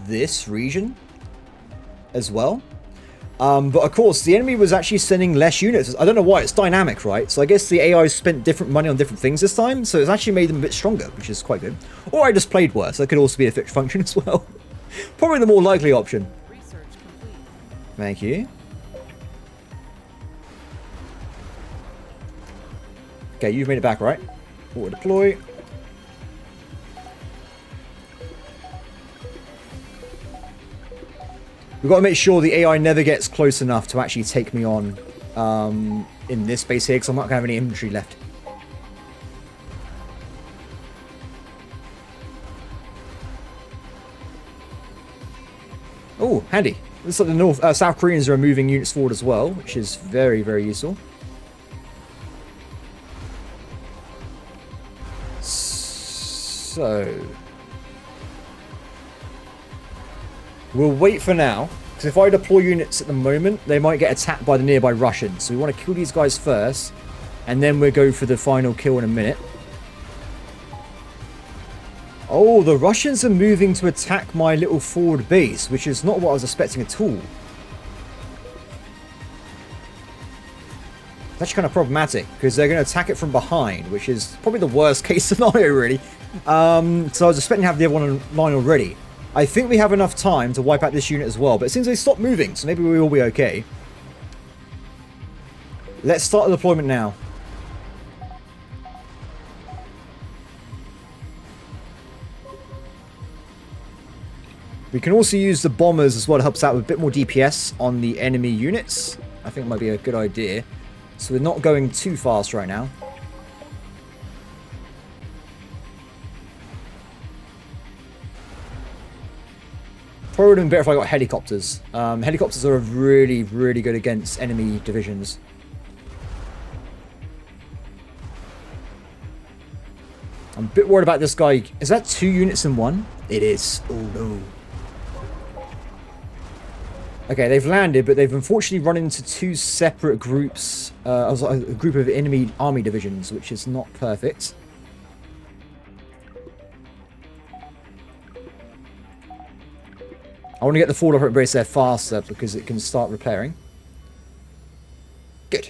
this region as well. But of course, the enemy was actually sending less units. I don't know why. It's dynamic, right? So I guess the AI spent different money on different things this time. So it's actually made them a bit stronger, which is quite good. Or I just played worse. That could also be a fixed function as well. Probably the more likely option. Research complete. Thank you. Okay, you've made it back, right? Forward deploy. We've got to make sure the AI never gets close enough to actually take me on in this base here, because I'm not going to have any infantry left. Oh, handy. Looks like the South Koreans are moving units forward as well, which is very, very useful. So we'll wait for now, because if I deploy units at the moment, they might get attacked by the nearby Russians. So we want to kill these guys first, and then we'll go for the final kill in a minute. Oh, the Russians are moving to attack my little forward base, which is not what I was expecting at all. That's kind of problematic, because they're going to attack it from behind, which is probably the worst case scenario, really. So I was expecting to have the other one in line already. I think we have enough time to wipe out this unit as well, but it seems they stopped moving, so maybe we will be okay. Let's start the deployment now. We can also use the bombers as well to help us out with a bit more DPS on the enemy units. I think it might be a good idea. So we're not going too fast right now. Probably would have been better if I got helicopters. Helicopters are really, really good against enemy divisions. I'm a bit worried about this guy. Is that 2 units in one? It is. Oh no. Okay, they've landed, but they've unfortunately run into 2 separate groups. A group of enemy army divisions, which is not perfect. I want to get the forward operating base there faster because it can start repairing. Good.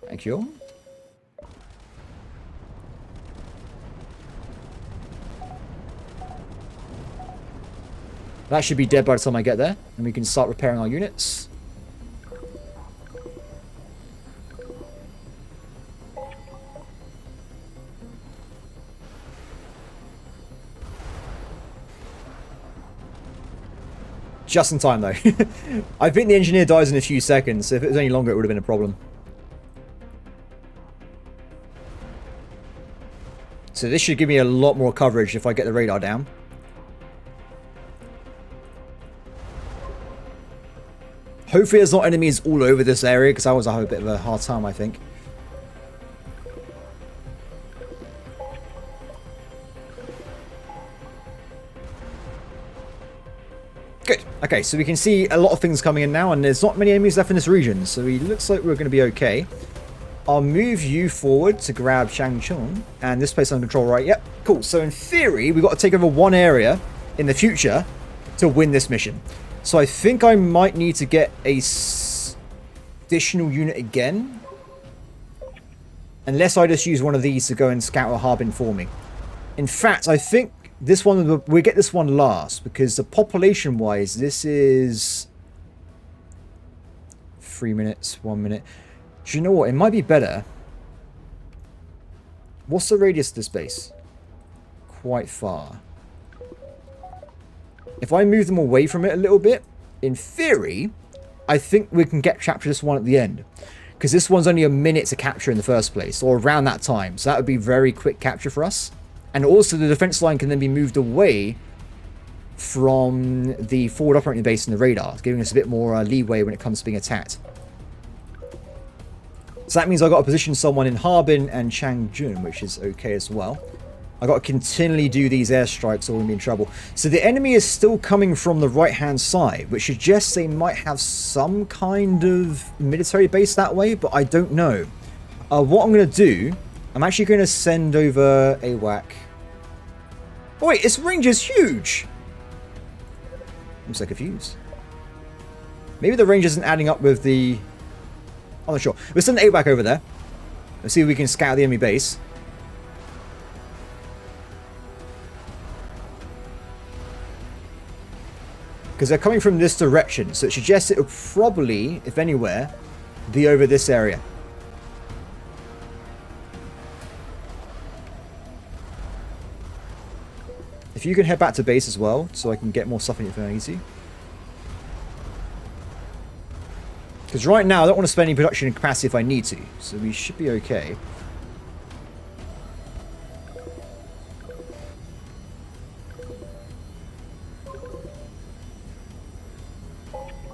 Thank you. That should be dead by the time I get there, and we can start repairing our units. Just in time, though. I think the engineer dies in a few seconds, so if it was any longer, it would have been a problem. So this should give me a lot more coverage if I get the radar down. Hopefully there's not enemies all over this area, because I was having a bit of a hard time, I think. Good. Okay, so we can see a lot of things coming in now, and there's not many enemies left in this region, so it looks like we're going to be okay. I'll move you forward to grab Chongjin, and this place under control, right? Yep, cool. So in theory, we've got to take over one area in the future to win this mission. So I think I might need to get a additional unit again. Unless I just use one of these to go and scout a Harbin for me. In fact, I think this one, we'll get this one last, because the population-wise, this is 3 minutes, 1 minute. Do you know what? It might be better. What's the radius of this base? Quite far. If I move them away from it a little bit, in theory, I think we can capture this one at the end. Because this one's only a minute to capture in the first place, or around that time. So that would be very quick capture for us. And also the defense line can then be moved away from the forward operating base and the radar, giving us a bit more leeway when it comes to being attacked. So that means I've got to position someone in Harbin and Chongjin, which is okay as well. I've got to continually do these airstrikes or we'll be in trouble. So the enemy is still coming from the right-hand side, which suggests they might have some kind of military base that way, but I don't know. What I'm going to do, I'm actually going to send over AWAC. Oh wait, its range is huge! I'm so confused. Maybe the range isn't adding up with the... I'm not sure. We'll send the AWAC over there. Let's see if we can scout the enemy base. Because they're coming from this direction, so it suggests it would probably, if anywhere, be over this area. If you can head back to base as well, so I can get more stuff in it if I need to. Because right now, I don't want to spend any production capacity if I need to, so we should be okay.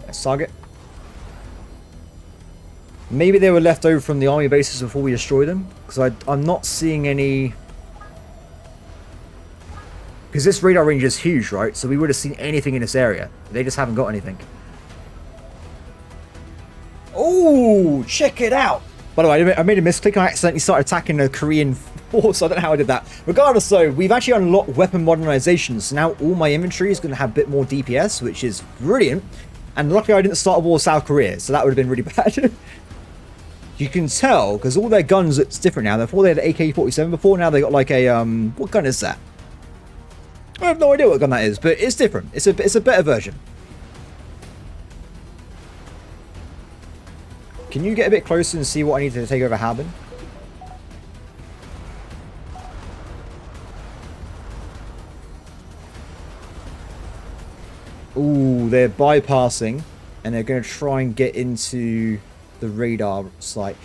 Let's target. Maybe they were left over from the army bases before we destroy them, because I'm not seeing any... Because this radar range is huge, right? So we would have seen anything in this area. They just haven't got anything. Oh, check it out! By the way, I made a misclick. I accidentally started attacking a Korean force. I don't know how I did that. Regardless, though, we've actually unlocked weapon modernizations. So now all my infantry is going to have a bit more DPS, which is brilliant. And luckily, I didn't start a war with South Korea, so that would have been really bad. You can tell, because all their guns, it's different now. Before they had an AK-47 before, now they got like a, what gun is that? I have no idea what gun that is, but it's different. It's a better version. Can you get a bit closer and see what I need to take over Harbin? Ooh, they're bypassing, and they're going to try and get into the radar site.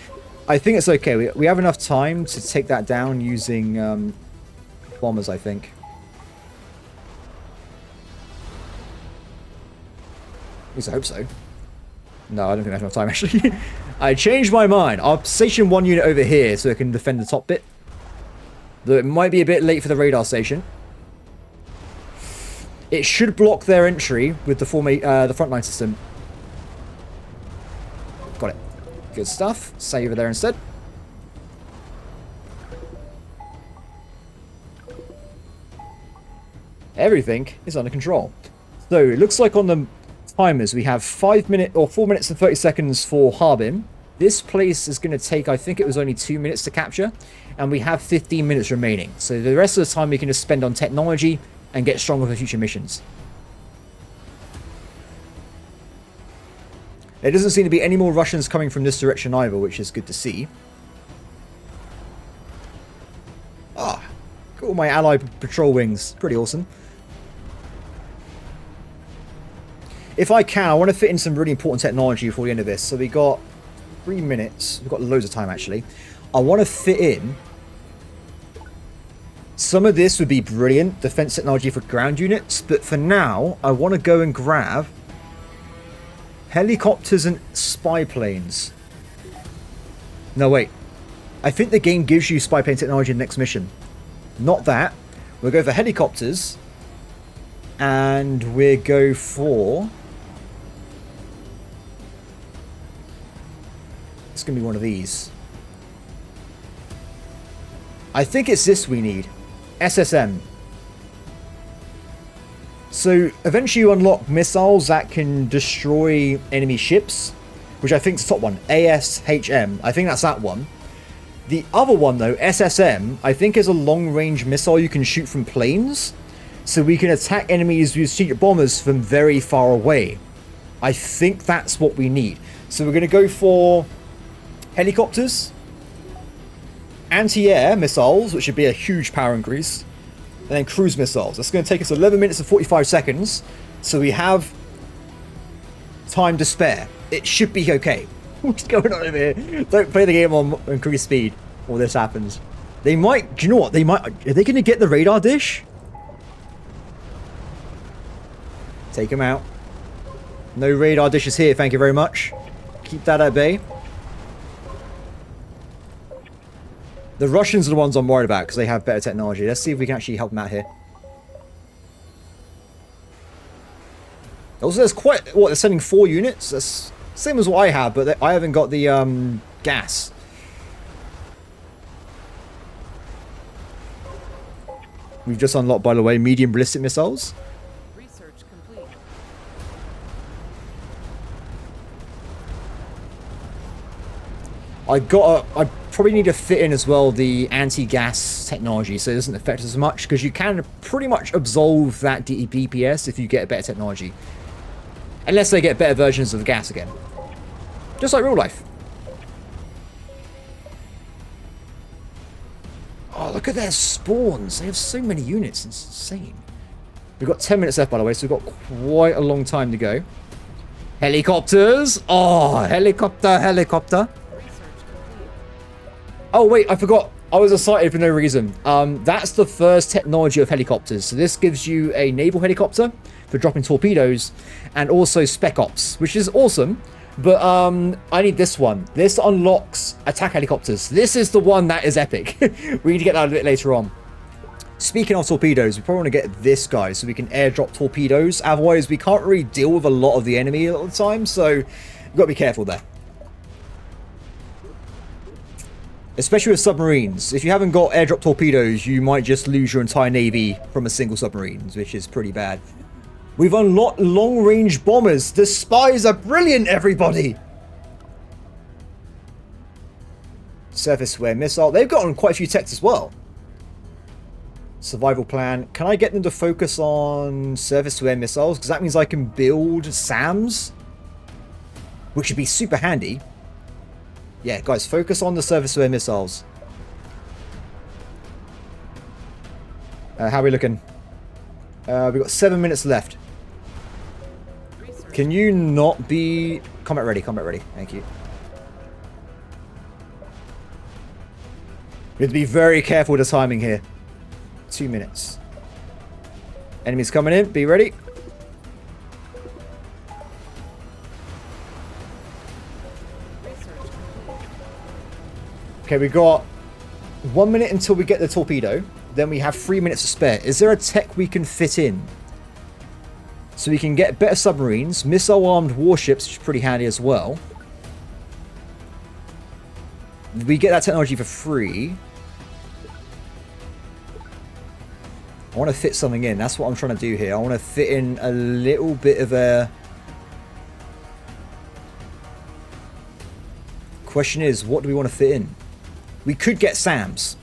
I think it's okay. We have enough time to take that down using bombers, I think. At least I hope so. No, I don't think I have enough time, actually. I changed my mind. I'll station one unit over here so it can defend the top bit. Though it might be a bit late for the radar station. It should block their entry with the frontline system. Got it. Good stuff. Stay over there instead. Everything is under control. So it looks like on the timers we have 4 minutes and 30 seconds for Harbin. This place is going to take, I think it was only 2 minutes to capture, and we have 15 minutes remaining. So the rest of the time we can just spend on technology and get stronger for future missions. There doesn't seem to be any more Russians coming from this direction either, which is good to see. Ah, cool, my allied patrol wings. Pretty awesome. If I can, I want to fit in some really important technology before the end of this. So we got 3 minutes. We've got loads of time, actually. I want to fit in... Some of this would be brilliant defense technology for ground units, but for now, I want to go and grab helicopters and spy planes. No, wait. I think the game gives you spy plane technology in the next mission. Not that. We'll go for helicopters, and we'll go for... It's going to be one of these. I think it's this we need. SSM. So eventually you unlock missiles that can destroy enemy ships, which I think is the top one. ASHM. I think that's that one. The other one though, SSM, I think is a long-range missile you can shoot from planes, so we can attack enemies with secret bombers from very far away. I think that's what we need. So we're going to go for helicopters, anti-air missiles, which should be a huge power increase, and then cruise missiles. That's going to take us 11 minutes and 45 seconds, so we have time to spare. It should be okay. What's going on over here? Don't play the game on increased speed while this happens. They might, do you know what? They might, are they going to get the radar dish? Take them out. No radar dishes here, thank you very much. Keep that at bay. The Russians are the ones I'm worried about because they have better technology. Let's see if we can actually help them out here. Also, there's quite... What, they're sending 4 units? That's same as what I have, but I haven't got the gas. We've just unlocked, by the way, medium ballistic missiles. Research complete. I probably need to fit in as well the anti-gas technology so it doesn't affect us as much, because you can pretty much absolve that DPS if you get a better technology. Unless they get better versions of the gas again. Just like real life. Oh, look at their spawns. They have so many units. It's insane. We've got 10 minutes left, by the way, so we've got quite a long time to go. Helicopters. Oh, helicopter. Research complete. Oh, wait, I forgot. I was excited for no reason. That's the first technology of helicopters. So this gives you a naval helicopter for dropping torpedoes and also spec ops, which is awesome. But I need this one. This unlocks attack helicopters. This is the one that is epic. We need to get that a bit later on. Speaking of torpedoes, we probably want to get this guy so we can airdrop torpedoes. Otherwise, we can't really deal with a lot of the enemy all the time. So we've got to be careful there. Especially with submarines. If you haven't got airdrop torpedoes, you might just lose your entire navy from a single submarine, which is pretty bad. We've unlocked long-range bombers. The spies are brilliant, everybody. Surface-to-air missile. They've gotten quite a few techs as well. Survival plan. Can I get them to focus on surface-to-air missiles? Because that means I can build SAMs, which would be super handy. Yeah, guys, focus on the surface-to-air missiles. How are we looking? We've got 7 minutes left. Can you not be... Combat ready, combat ready. Thank you. We have to be very careful with the timing here. 2 minutes. Enemies coming in. Be ready. Okay, we got 1 minute until we get the torpedo. Then we have 3 minutes to spare. Is there a tech we can fit in? So we can get better submarines, missile-armed warships, which is pretty handy as well. We get that technology for free. I want to fit something in. That's what I'm trying to do here. I want to fit in a little bit of a... Question is, what do we want to fit in? We could get SAMs.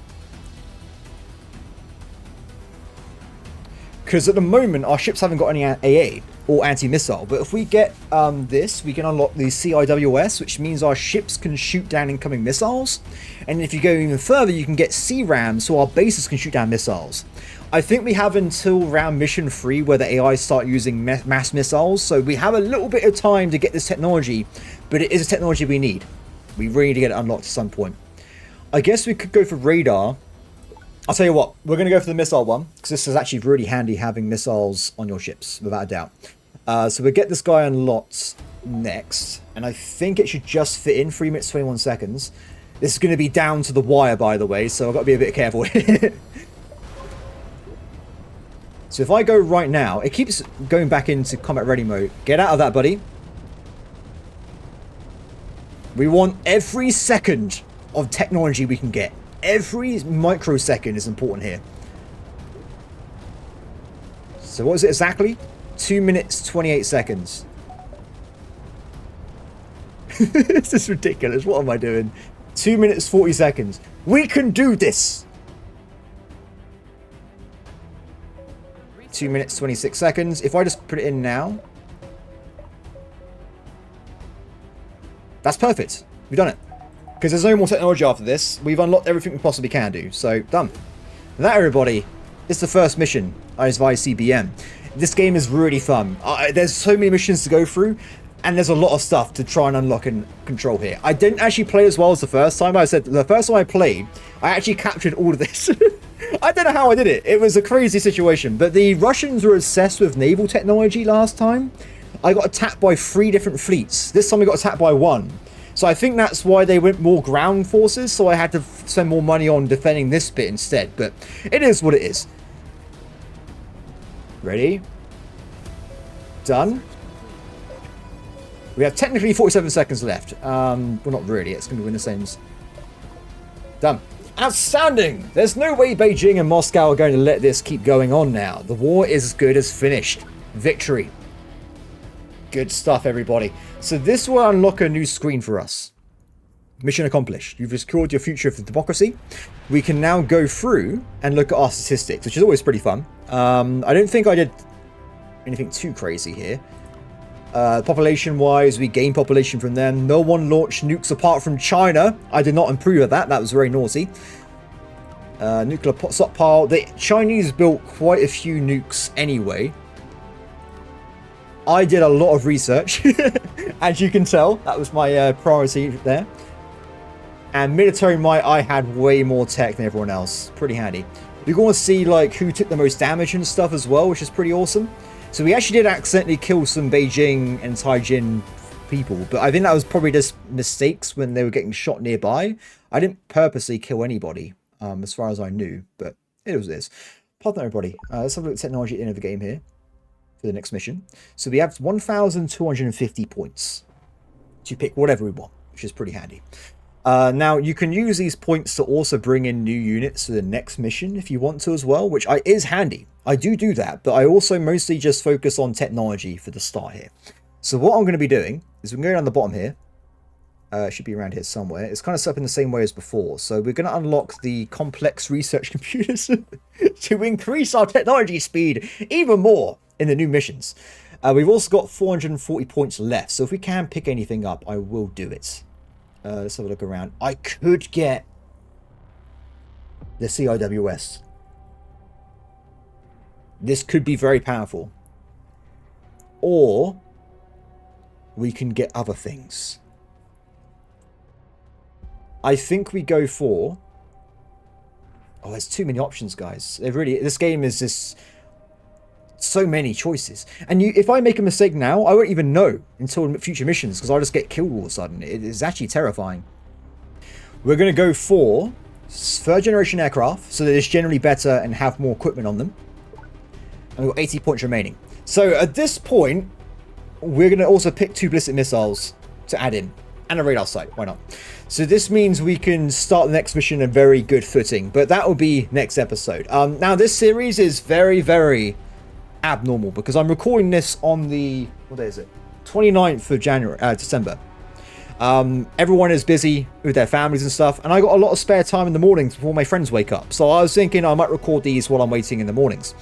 Because at the moment, our ships haven't got any AA or anti-missile. But if we get this, we can unlock the CIWS, which means our ships can shoot down incoming missiles. And if you go even further, you can get CRAMs, so our bases can shoot down missiles. I think we have until round mission 3 where the AI start using mass missiles. So we have a little bit of time to get this technology, but it is a technology we need. We really need to get it unlocked at some point. I guess we could go for radar. I'll tell you what, we're going to go for the missile one, because this is actually really handy having missiles on your ships, without a doubt. So we'll get this guy unlocked next, and I think it should just fit in 3 minutes 21 seconds. This is going to be down to the wire, by the way, so I've got to be a bit careful. So if I go right now, it keeps going back into combat ready mode. Get out of that, buddy. We want every second of technology we can get. Every microsecond is important here. So what is it exactly? 2 minutes, 28 seconds. This is ridiculous. What am I doing? 2 minutes, 40 seconds. We can do this. 2 minutes, 26 seconds. If I just put it in now. That's perfect. We've done it. Because there's no more technology after this. We've unlocked everything we possibly can do. So, done. And that, everybody, is the first mission of ICBM. This game is really fun. There's so many missions to go through. And there's a lot of stuff to try and unlock and control here. I didn't actually play as well as the first time. I said the first time I played, I actually captured all of this. I don't know how I did it. It was a crazy situation. But the Russians were obsessed with naval technology last time. I got attacked by 3 different fleets. This time I got attacked by 1. So I think that's why they went more ground forces. So I had to spend more money on defending this bit instead. But it is what it is. Ready? Done. We have technically 47 seconds left. Well, not really. It's going to be in the same. Done. Outstanding! There's no way Beijing and Moscow are going to let this keep going on now. The war is as good as finished. Victory. Good stuff, everybody. So this will unlock a new screen for us. Mission accomplished. You've secured your future for democracy. We can now go through and look at our statistics, which is always pretty fun. I don't think I did anything too crazy here. Population-wise, we gain population from them. No one launched nukes apart from China. I did not approve of that. That was very naughty. Nuclear stockpile. The Chinese built quite a few nukes anyway. I did a lot of research, as you can tell. That was my priority there. And military might, I had way more tech than everyone else. Pretty handy. We're going to see like who took the most damage and stuff as well, which is pretty awesome. So we actually did accidentally kill some Beijing and Taijin people, but I think that was probably just mistakes when they were getting shot nearby. I didn't purposely kill anybody, as far as I knew, but it was this. Pardon everybody. Let's have a look at technology at the end of the game here for the next mission. So we have 1,250 points to pick whatever we want, which is pretty handy. Now, you can use these points to also bring in new units to the next mission if you want to as well, which is handy. I do that, but I also mostly just focus on technology for the start here. So what I'm going to be doing is we're going to go down the bottom here. It should be around here somewhere. It's kind of set up in the same way as before. So we're going to unlock the complex research computers to increase our technology speed even more in the new missions. We've also got 440 points left, so if we can pick anything up, I will do it. Let's have a look around. I could get the CIWS. This could be very powerful. Or we can get other things. I think we go for... Oh, there's too many options, guys. This game is just so many choices. And if I make a mistake now, I won't even know until future missions because I'll just get killed all of a sudden. It is actually terrifying. We're going to go for third generation aircraft, so that it's generally better and have more equipment on them. And we've got 80 points remaining. So at this point, we're going to also pick 2 ballistic missiles to add in. And a radar sight, why not? So this means we can start the next mission in a very good footing. But that will be next episode. Now this series is very, very abnormal because I'm recording this on the, what day is it? 29th of December. Everyone is busy with their families and stuff, and I got a lot of spare time in the mornings before my friends wake up. So I was thinking I might record these while I'm waiting in the mornings.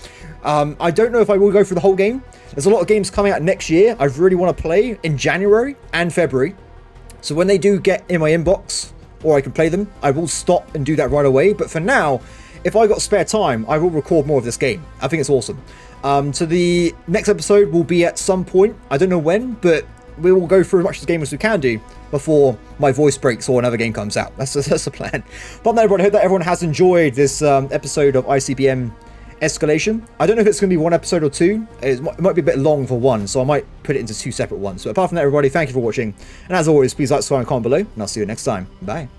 I don't know if I will go through the whole game. There's a lot of games coming out next year I really want to play in January and February. So when they do get in my inbox, or I can play them, I will stop and do that right away. But for now, if I got spare time, I will record more of this game. I think it's awesome. So the next episode will be at some point. I don't know when, but we will go through as much of the game as we can do before my voice breaks or another game comes out. That's the plan. But no, everyone, I hope that everyone has enjoyed this episode of ICBM Escalation. I don't know if it's going to be 1 episode or 2. It might be a bit long for one, so I might put it into 2 separate ones. But apart from that, everybody, thank you for watching. And as always, please like, subscribe, and comment below. And I'll see you next time. Bye.